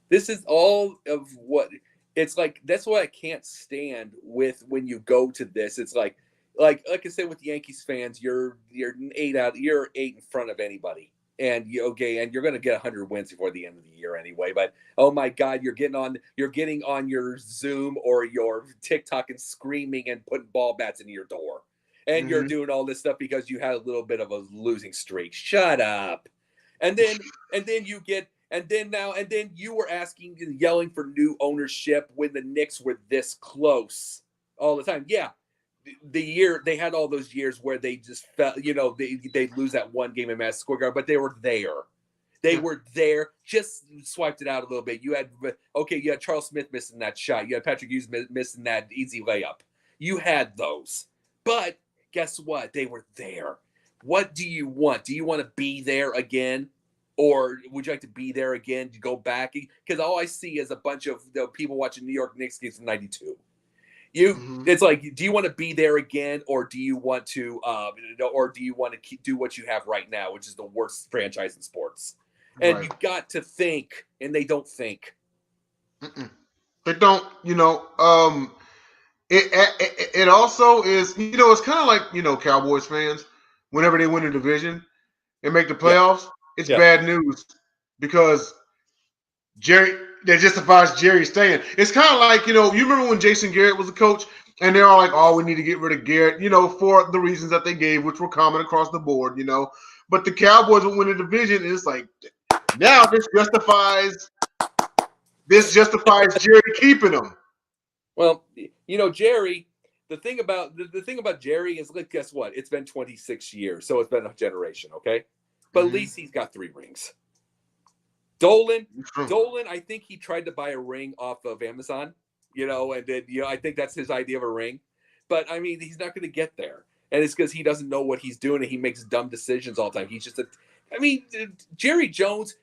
This is all of what it's like. That's what I can't stand with when you go to this. It's like I said with the Yankees fans, you're 8 in front of anybody, and you're going to get 100 wins before the end of the year anyway. But oh my God, you're getting on your Zoom or your TikTok and screaming and putting ball bats into your door, and you're doing all this stuff because you had a little bit of a losing streak. Shut up, and then you get. And then you were yelling for new ownership when the Knicks were this close all the time. Yeah, they had all those years where they just felt, they lose that one game in Madison Square Garden, but they were there. They were there, just swiped it out a little bit. You had Charles Smith missing that shot. You had Patrick Hughes missing that easy layup. You had those, but guess what? They were there. What do you want? Do you want to be there again? Or would you like to be there again to go back? Because all I see is a bunch of people watching New York Knicks games from '92. It's like, do you want to be there again, or do you want to, do what you have right now, which is the worst franchise in sports? And you got to think, and they don't think. They don't. It also is. It's kind of like Cowboys fans whenever they win a division. and make the playoffs, it's bad news because that justifies Jerry staying. It's kind of like, you remember when Jason Garrett was a coach and they're all like, oh, we need to get rid of Garrett, for the reasons that they gave, which were common across the board, But the Cowboys would win the division, and it's like, now this justifies Jerry keeping him. Well, Jerry, the thing about Jerry is, like, guess what? It's been 26 years, so it's been a generation, okay? But at least he's got 3 rings. Dolan, I think he tried to buy a ring off of Amazon, and then, I think that's his idea of a ring. But, I mean, he's not going to get there. And it's because he doesn't know what he's doing, and he makes dumb decisions all the time. He's just Jerry Jones,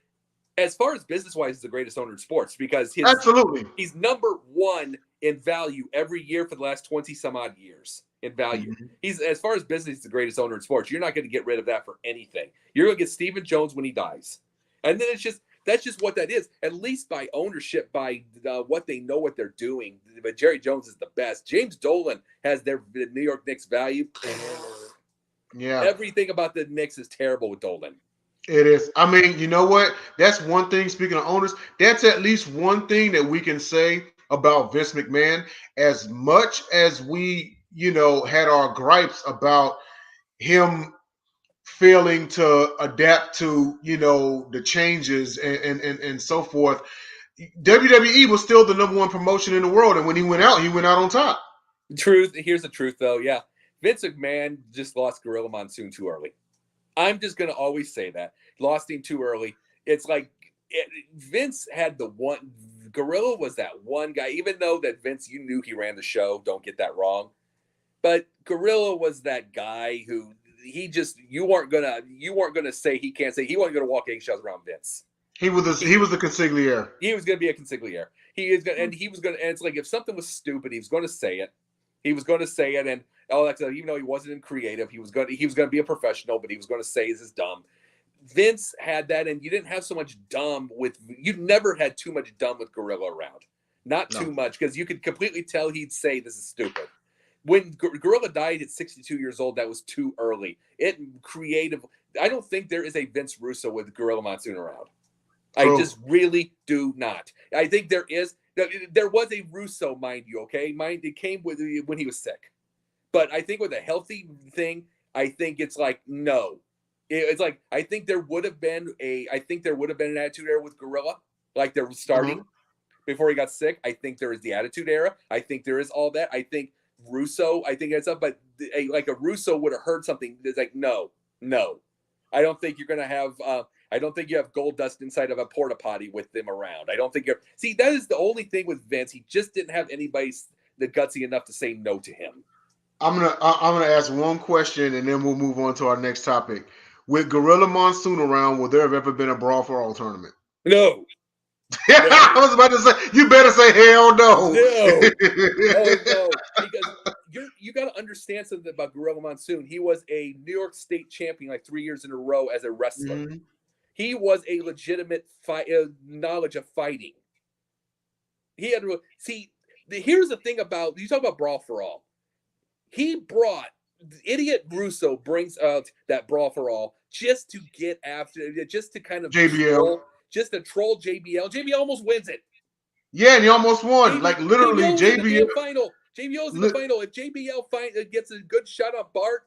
as far as business-wise, is the greatest owner in sports because absolutely he's number 1 in value every year for the last 20-some-odd years in value. Mm-hmm. He's, as far as business, he's the greatest owner in sports. You're not going to get rid of that for anything. You're going to get Stephen Jones when he dies. And then that's just what that is, at least by ownership, by what they know what they're doing. But Jerry Jones is the best. James Dolan has the New York Knicks value. Yeah. Everything about the Knicks is terrible with Dolan. It is. I mean, you know what? That's one thing, speaking of owners, that's at least one thing that we can say about Vince McMahon. As much as we, had our gripes about him failing to adapt to, the changes and so forth, WWE was still the number 1 promotion in the world. And when he went out on top. Here's the truth, though. Yeah. Vince McMahon just lost Gorilla Monsoon too early. I'm just going to always say that. Lost him too early. It's like Vince had the one. Gorilla was that one guy, even though that Vince, you knew he ran the show. Don't get that wrong. But Gorilla was that guy who you weren't gonna say he can't say. He wasn't going to walk eggshells around Vince. He was the consigliere. He was going to be a consigliere. And it's like if something was stupid, he was going to say it. He was going to say it, and all that stuff. Even though he wasn't in creative, he was going to be a professional, but he was going to say this is dumb. Vince had that, and you didn't have so much dumb with. You never had too much dumb with Gorilla around. Not too much, because you could completely tell he'd say this is stupid. When Gorilla died at 62 years old, that was too early. I don't think there is a Vince Russo with Gorilla Monsoon around. True. I just really do not. I think there is. There was a Russo, mind you, okay? It came when he was sick. But I think with a healthy thing, I think it's like, no. It's like, I think there would have been an attitude era with Gorilla, like there was starting before he got sick. I think there is the attitude era. I think there is all that. I think Russo, I think that's up, but like a Russo would have heard something that's like, no. I don't think you're going to have, I don't think you have gold dust inside of a porta potty with them around. I don't think see, that is the only thing with Vince. He just didn't have anybody the gutsy enough to say no to him. I'm gonna ask one question and then we'll move on to our next topic. With Gorilla Monsoon around, will there have ever been a Brawl for All tournament? No. I was about to say, you better say hell no. No. Oh, no. Because you got to understand something about Gorilla Monsoon. He was a New York State champion like 3 years in a row as a wrestler. Mm-hmm. He was a legitimate knowledge of fighting. He had here's the thing about, you talk about Brawl for All. He brought, idiot Russo brings out that Brawl for All just to get after, just to kind of JBL. Just to troll JBL. JBL almost wins it. Yeah, and he almost won. Like literally, JBL. JBL's in the final. If JBL gets a good shot on Bart,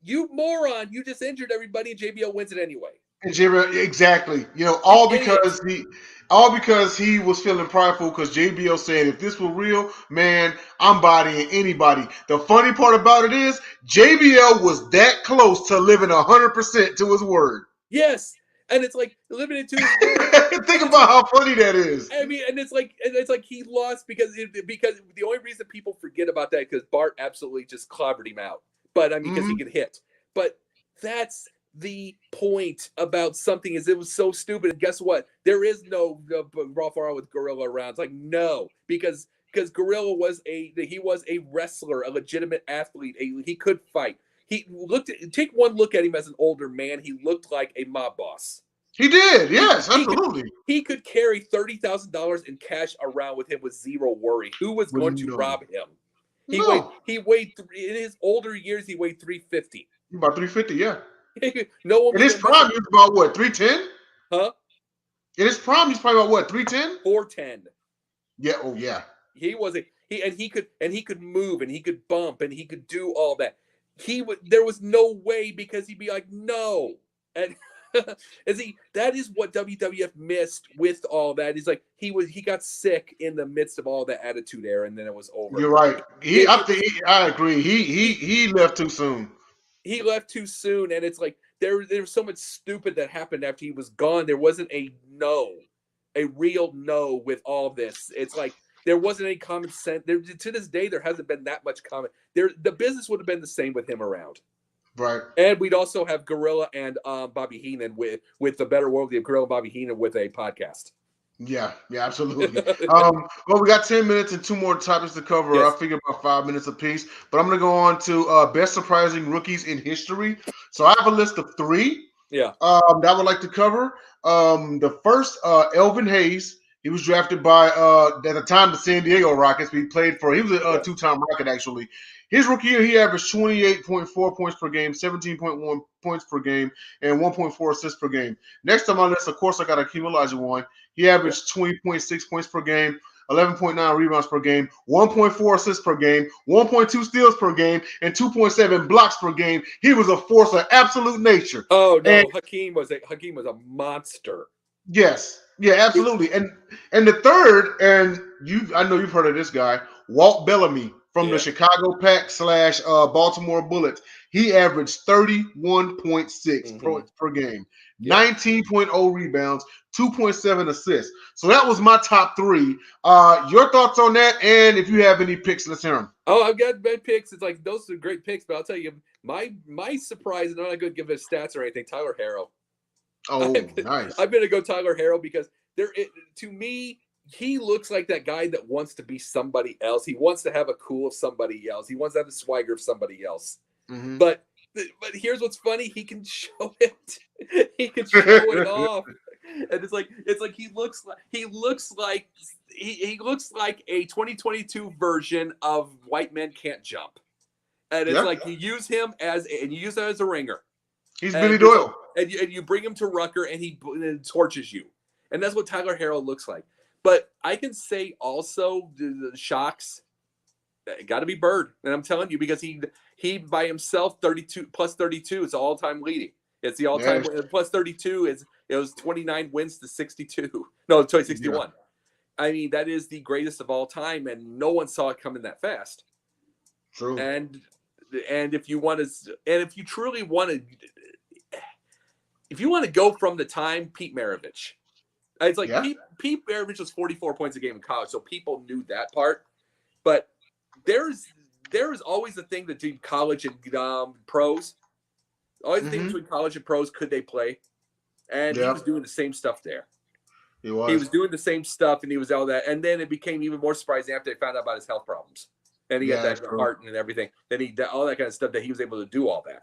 you moron, you just injured everybody, and JBL wins it anyway. And JBL, exactly. All because he was feeling prideful because JBL said, if this were real, man, I'm bodying anybody. The funny part about it is JBL was that close to living 100% to his word. Yes. And it's like limited to his word. Think about how funny that is. I mean, and it's like he lost because the only reason people forget about that because Bart absolutely just clobbered him out. But I mean, because he could hit. But that's the point about something is it was so stupid. And guess what? There is no Brawl for All with Gorilla around. It's like no, because Gorilla was a wrestler, a legitimate athlete. He could fight. Take one look at him as an older man. He looked like a mob boss. He did, yes, absolutely. He could carry $30,000 in cash around with him with zero worry. Who was going to rob him? He weighed in his older years. He weighed 350. About 350, yeah. No one In his prime, he was about what, 310? Huh? In his prime, he's probably about what, 310? 410. Yeah. Oh yeah. He was he could move and he could bump and he could do all that. There was no way because he'd be like no, and that is what WWF missed with all that. He's like he got sick in the midst of all the attitude era and then it was over. You're right. I agree. He left too soon. He left too soon, and it's like there was so much stupid that happened after he was gone. There wasn't a real no with all this. It's like there wasn't any common sense. To this day, there hasn't been that much common. The business would have been the same with him around. Right. And we'd also have Gorilla and Bobby Heenan with the Better World of Gorilla and Bobby Heenan with a podcast. Yeah, absolutely. Well, we got 10 minutes and 2 more topics to cover. Yes. I figure about 5 minutes apiece. But I'm going to go on to best surprising rookies in history. So I have a list of 3 that I would like to cover. The first, Elvin Hayes. He was drafted by, at the time, the San Diego Rockets. He was a 2-time Rocket, actually. His rookie year, he averaged 28.4 points per game, 17.1 points per game, and 1.4 assists per game. Next on my list, of course, I got a Hakeem one. He averaged 20.6 points per game, 11.9 rebounds per game, 1.4 assists per game, 1.2 steals per game, and 2.7 blocks per game. He was a force of absolute nature. Oh no, Hakeem was a monster. Yes. Yeah, absolutely. And the third, and I know you've heard of this guy, Walt Bellamy from the Chicago Pack / Baltimore Bullets. He averaged 31.6 points per game, 19.0 rebounds, 2.7 assists. So that was my top 3. Your thoughts on that? And if you have any picks, let's hear them. Oh, I've got bad picks. It's like those are great picks, but I'll tell you, my surprise, and I'm not going to give his stats or anything. Tyler Harrow. Oh, nice. I'm going to go Tyler Harrow because to me, he looks like that guy that wants to be somebody else. He wants to have a cool of somebody else. He wants to have the swagger of somebody else. Mm-hmm. But here's what's funny: he can show it. He can show it off, and it's like he looks like a 2022 version of White Men Can't Jump, and it's like you use him as a ringer. He's Billy Doyle. And you bring him to Rucker, and he torches you. And that's what Tyler Harrow looks like. But I can say also the shocks, got to be Bird. And I'm telling you, because he by himself, 32 plus 32 is all-time leading. It's the all-time plus 32 it was 29 wins to 62. No, 61. Yeah. I mean, that is the greatest of all time, and no one saw it coming that fast. True. And if you truly want to, if you want to go from the time, Pete Maravich. It's like Pete Maravich was 44 points a game in college, so people knew that part. But there is always a thing between college and pros. Always a thing between college and pros. Could they play? And he was doing the same stuff there. He was doing the same stuff, and he was all that. And then it became even more surprising after they found out about his health problems. And he had that heart and everything. Then all that kind of stuff that he was able to do all that.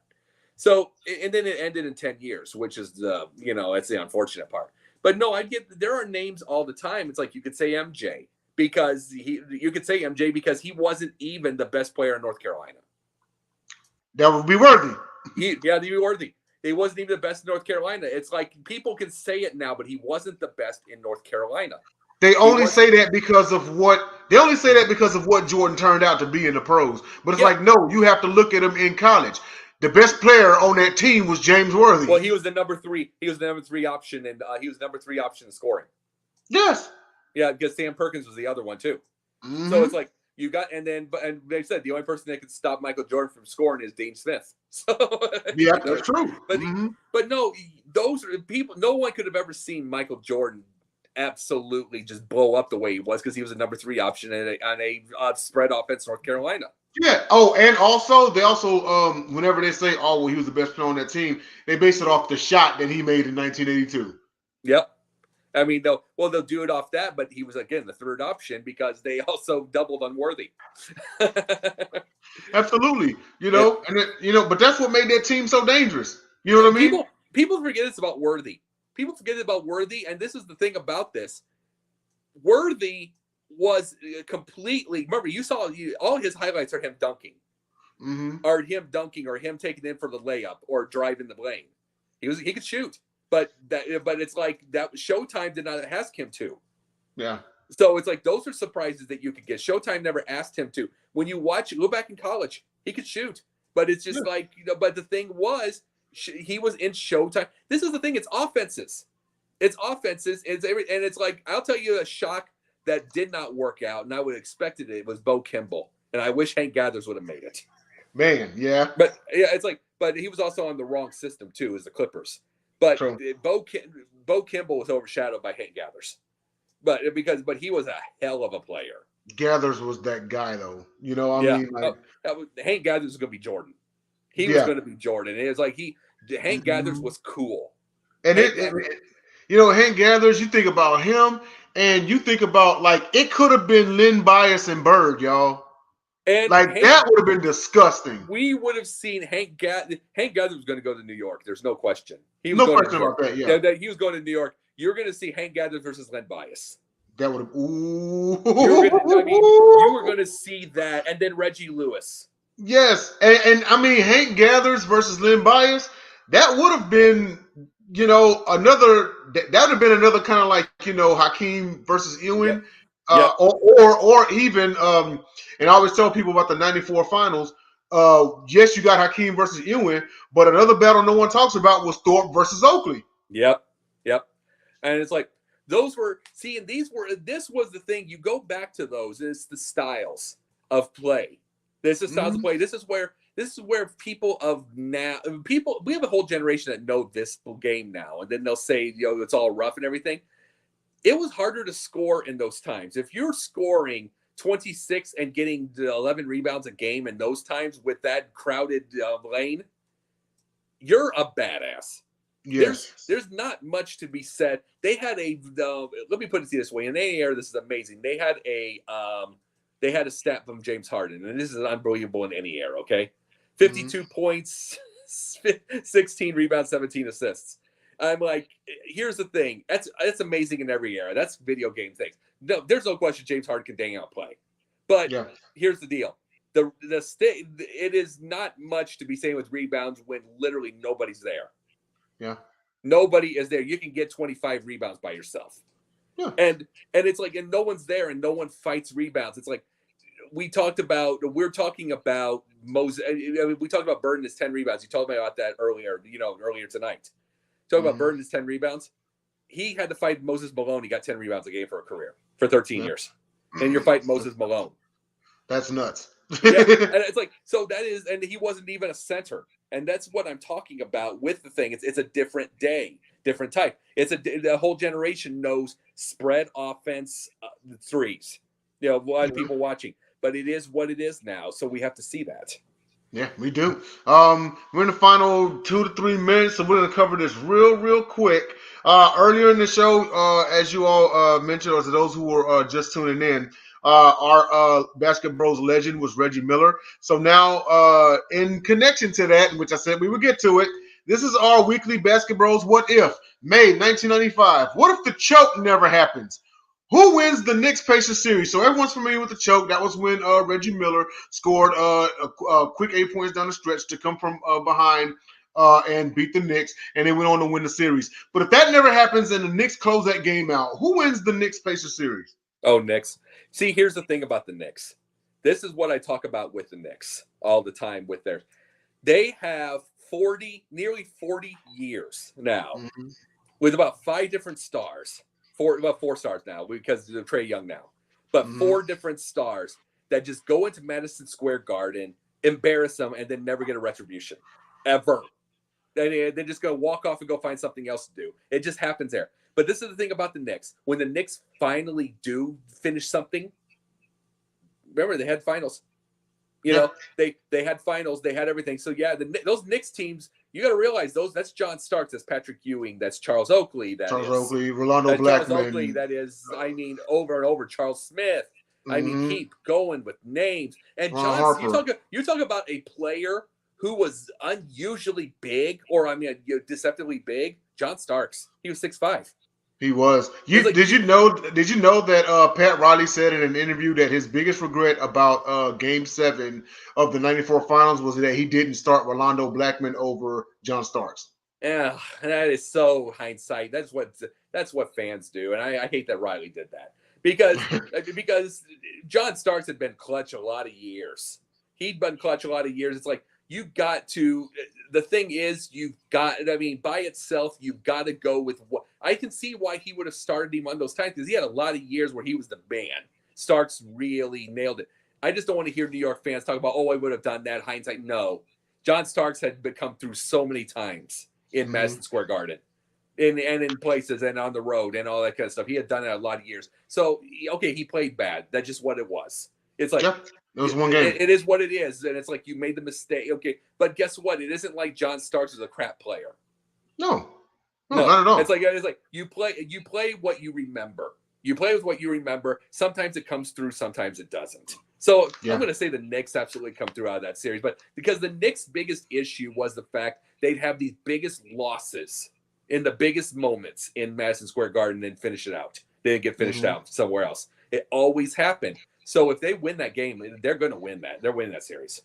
So, and then it ended in 10 years, which is that's the unfortunate part. But no, there are names all the time. It's like you could say MJ because he wasn't even the best player in North Carolina. That would be worthy. He'd be worthy. He wasn't even the best in North Carolina. It's like people can say it now, but he wasn't the best in North Carolina. They only say that because of what Jordan turned out to be in the pros. But it's like, no, you have to look at him in college. The best player on that team was James Worthy. Well, he was the number 3. He was the number 3 option, and he was number 3 option in scoring. Yes. Yeah, because Sam Perkins was the other one too. Mm-hmm. So it's like you got, and they said the only person that could stop Michael Jordan from scoring is Dean Smith. So that's true. But no, those are people. No one could have ever seen Michael Jordan absolutely just blow up the way he was because he was a number 3 option on a spread offense, North Carolina. Yeah. Oh, and also they whenever they say, "Oh, well, he was the best player on that team," they base it off the shot that he made in 1982. Yep. I mean, they'll do it off that, but he was again the 3rd option because they also doubled on Worthy. Absolutely, but that's what made that team so dangerous. You know what I mean? People forget it's about Worthy. People forget about Worthy, and this is the thing about this. Worthy was completely. Remember, you saw all his highlights are him dunking. Mm-hmm. or him dunking, or him taking in for the layup, or driving the lane. He could shoot, but it's like that. Showtime did not ask him to. Yeah. So it's like those are surprises that you could get. Showtime never asked him to. When you go back in college, he could shoot, but it's just like But the thing was, he was in Showtime. This is the thing. It's offenses. It's and it's like I'll tell you a shock that did not work out, and I would have expected it. Was Bo Kimball, and I wish Hank Gathers would have made it. Man, yeah. But yeah, it's like, but he was also on the wrong system too, as the Clippers. But True. Bo Kimball was overshadowed by Hank Gathers, but he was a hell of a player. Gathers was that guy, though. You know, I mean, like, Hank Gathers was going to be Jordan. He was going to be Jordan. And it was like Hank Gathers was cool. And Hank Gathers, you think about him, and you think about, like, it could have been Lynn Bias and Bird, y'all. And like, that would have been disgusting. We would have seen Hank Gathers. Hank Gathers was going to go to New York. There's no question. He was no question about that, yeah. He was going to New York. You're going to see Hank Gathers versus Len Bias. That would have. You were going to see that, and then Reggie Lewis. Yes, and I mean Hank Gathers versus Lynn Bias. That would have been, another. That would have been another kind of like Hakeem versus Ewing, or even and I always tell people about the '94 finals. Yes, you got Hakeem versus Ewing, but another battle no one talks about was Thorpe versus Oakley. Yep, and it's like. This was the thing. You go back to those. It's the styles of play. This is styles of play. This is where people we have a whole generation that know this game now, and then they'll say, it's all rough and everything. It was harder to score in those times. If you're scoring 26 and getting 11 rebounds a game in those times with that crowded lane, you're a badass. Yes. There's not much to be said. They had let me put it this way. In any era, this is amazing. They had a stat from James Harden, and this is unbelievable in any era, okay? 52 points, 16 rebounds, 17 assists. I'm like, here's the thing. That's amazing in every era. That's video game things. No, there's no question James Harden can dang out play. But here's the deal. It is not much to be saying with rebounds when literally nobody's there. Yeah. Nobody is there. You can get 25 rebounds by yourself. Yeah. And it's like, and no one's there and no one fights rebounds. It's like we're talking about Moses. We talked about Bird and his 10 rebounds. You told me about that earlier tonight. Talking about Bird and his 10 rebounds. He had to fight Moses Malone. He got 10 rebounds a game for a career for 13 years. And you're fighting Moses Malone. That's nuts. And it's like, so that is, and he wasn't even a center. And that's what I'm talking about with the thing. It's a different day, different type. The whole generation knows spread offense, threes. A lot of people watching, but it is what it is now. So we have to see that. Yeah, we do. We're in the final 2 to 3 minutes, so we're going to cover this real quick. Earlier in the show, as you all mentioned, or to those who were just tuning in, our BasketBros legend was Reggie Miller. So now, in connection to that, which I said we would get to it, this is our weekly BasketBros What If, May 1995. What if the choke never happens? Who wins the Knicks-Pacers series? So everyone's familiar with the choke. That was when Reggie Miller scored a quick 8 points down the stretch to come from behind and beat the Knicks, and they went on to win the series. But if that never happens and the Knicks close that game out, who wins the Knicks-Pacers series? Oh, Knicks. See, here's the thing about the Knicks. This is what I talk about with the Knicks all the time with theirs. They have nearly 40 years now with about 5 different stars. About 4 stars now because of Trae Young now. But 4 different stars that just go into Madison Square Garden, embarrass them, and then never get a retribution. Ever. They're just going to walk off and go find something else to do. It just happens there. But this is the thing about the Knicks. When the Knicks finally do finish something, remember, they had finals. They had finals. They had everything. So, yeah, those Knicks teams, you got to realize that's John Starks, that's Patrick Ewing, that's Charles Oakley. Oakley, Rolando Blackman. Charles Oakley, that is, over and over, Charles Smith. Keep going with names. And John, you talk about a player who was unusually big, or deceptively big. John Starks. He was 6'5". He was. Like, Did you know that Pat Riley said in an interview that his biggest regret about Game 7 of the '94 Finals was that he didn't start Rolando Blackman over John Starks. Yeah, that is so hindsight. That's what fans do, and I hate that Riley did that because John Starks had been clutch a lot of years. He'd been clutch a lot of years. It's like you've got to. The thing is, you've got. I mean, by itself, you've got to go with what. I can see why he would have started him on those times because he had a lot of years where he was the man. Starks really nailed it. I just don't want to hear New York fans talk about, oh, I would have done that. Hindsight, no. John Starks had come through so many times in Madison Square Garden, and in places and on the road and all that kind of stuff. He had done it a lot of years. So okay, he played bad. That's just what it was. It's like it was one game. It is what it is, and it's like you made the mistake. Okay, but guess what? It isn't like John Starks is a crap player. No, not at all. It's like you play what you remember. You play with what you remember. Sometimes it comes through, sometimes it doesn't. So I'm going to say the Knicks absolutely come through out of that series, but because the Knicks' biggest issue was the fact they'd have these biggest losses in the biggest moments in Madison Square Garden and finish it out. They didn't get finished out somewhere else. It always happened. So if they win that game, they're going to win that. They're winning that series.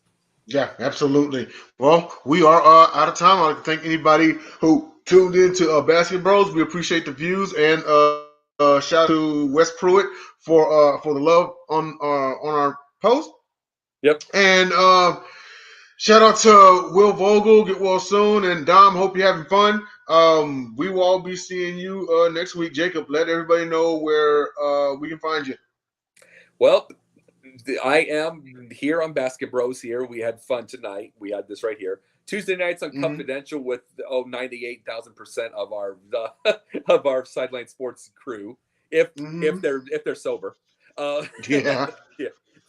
Yeah, absolutely. Well, we are out of time. I'd like to thank anybody who tuned in to BasketBros. We appreciate the views and shout out to Wes Pruitt for the love on our post. Yep. And shout out to Will Vogel. Get well soon. And Dom, hope you're having fun. We will all be seeing you next week. Jacob, let everybody know where we can find you. Well, I am here on BasketBros here. We had fun tonight. We had this right here. Tuesday nights on Confidential with 98,000% of our Sideline Sports crew, if they're sober. Yeah.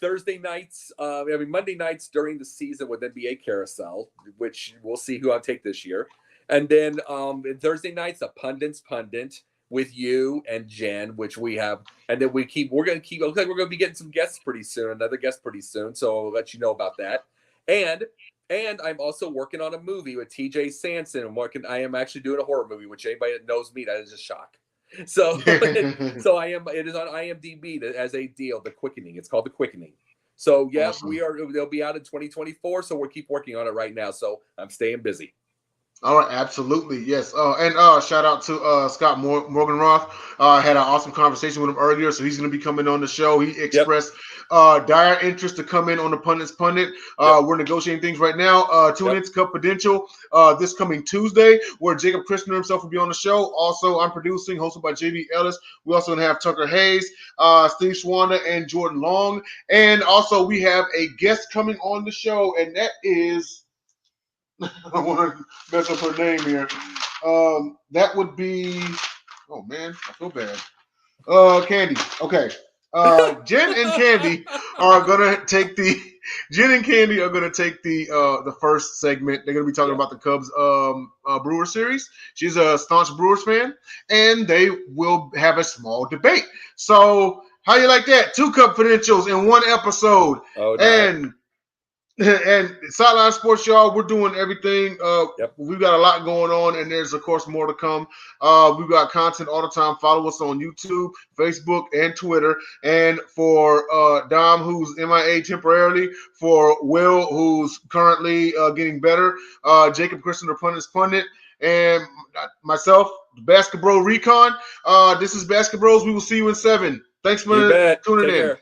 Thursday nights, Monday nights during the season with NBA Carousel, which we'll see who I'll take this year. And then Thursday nights, a pundit with you and Jen, which we have, and then we're going to be getting some guests pretty soon, another guest pretty soon. So I'll let you know about that. And I'm also working on a movie with TJ Sanson. I am actually doing a horror movie, which anybody that knows me, that is a shock. So it is on IMDb as a deal, The Quickening. It's called The Quickening. So Awesome. They'll be out in 2024. So we'll keep working on it right now. So I'm staying busy. All right, absolutely, yes. And shout out to Scott Morganroth. Had an awesome conversation with him earlier, so he's going to be coming on the show. He expressed dire interest to come in on the Pundit. We're negotiating things right now. Tune in to Confidential this coming Tuesday, where Jacob Christner himself will be on the show. Also, I'm producing, hosted by JB Ellis. We also have Tucker Hayes, Steve Schwander, and Jordan Long. And also, we have a guest coming on the show, and that is... I don't want to mess up her name here. That would be... Oh, man. I feel bad. Candy. Okay. Jen and Candy are going to take the... Jen and Candy are going to take the first segment. They're going to be talking about the Cubs Brewer series. She's a staunch Brewers fan, and they will have a small debate. So, how you like that? 2 Confidentials in one episode. Oh, no. And Sideline Sports, y'all, we're doing everything. We've got a lot going on, and there's, of course, more to come. We've got content all the time. Follow us on YouTube, Facebook, and Twitter. And for Dom, who's MIA temporarily, for Will, who's currently getting better, Jacob Christner, Pundit, and myself, BasketBro Recon. This is BasketBros. We will see you in 7. Thanks for tuning in.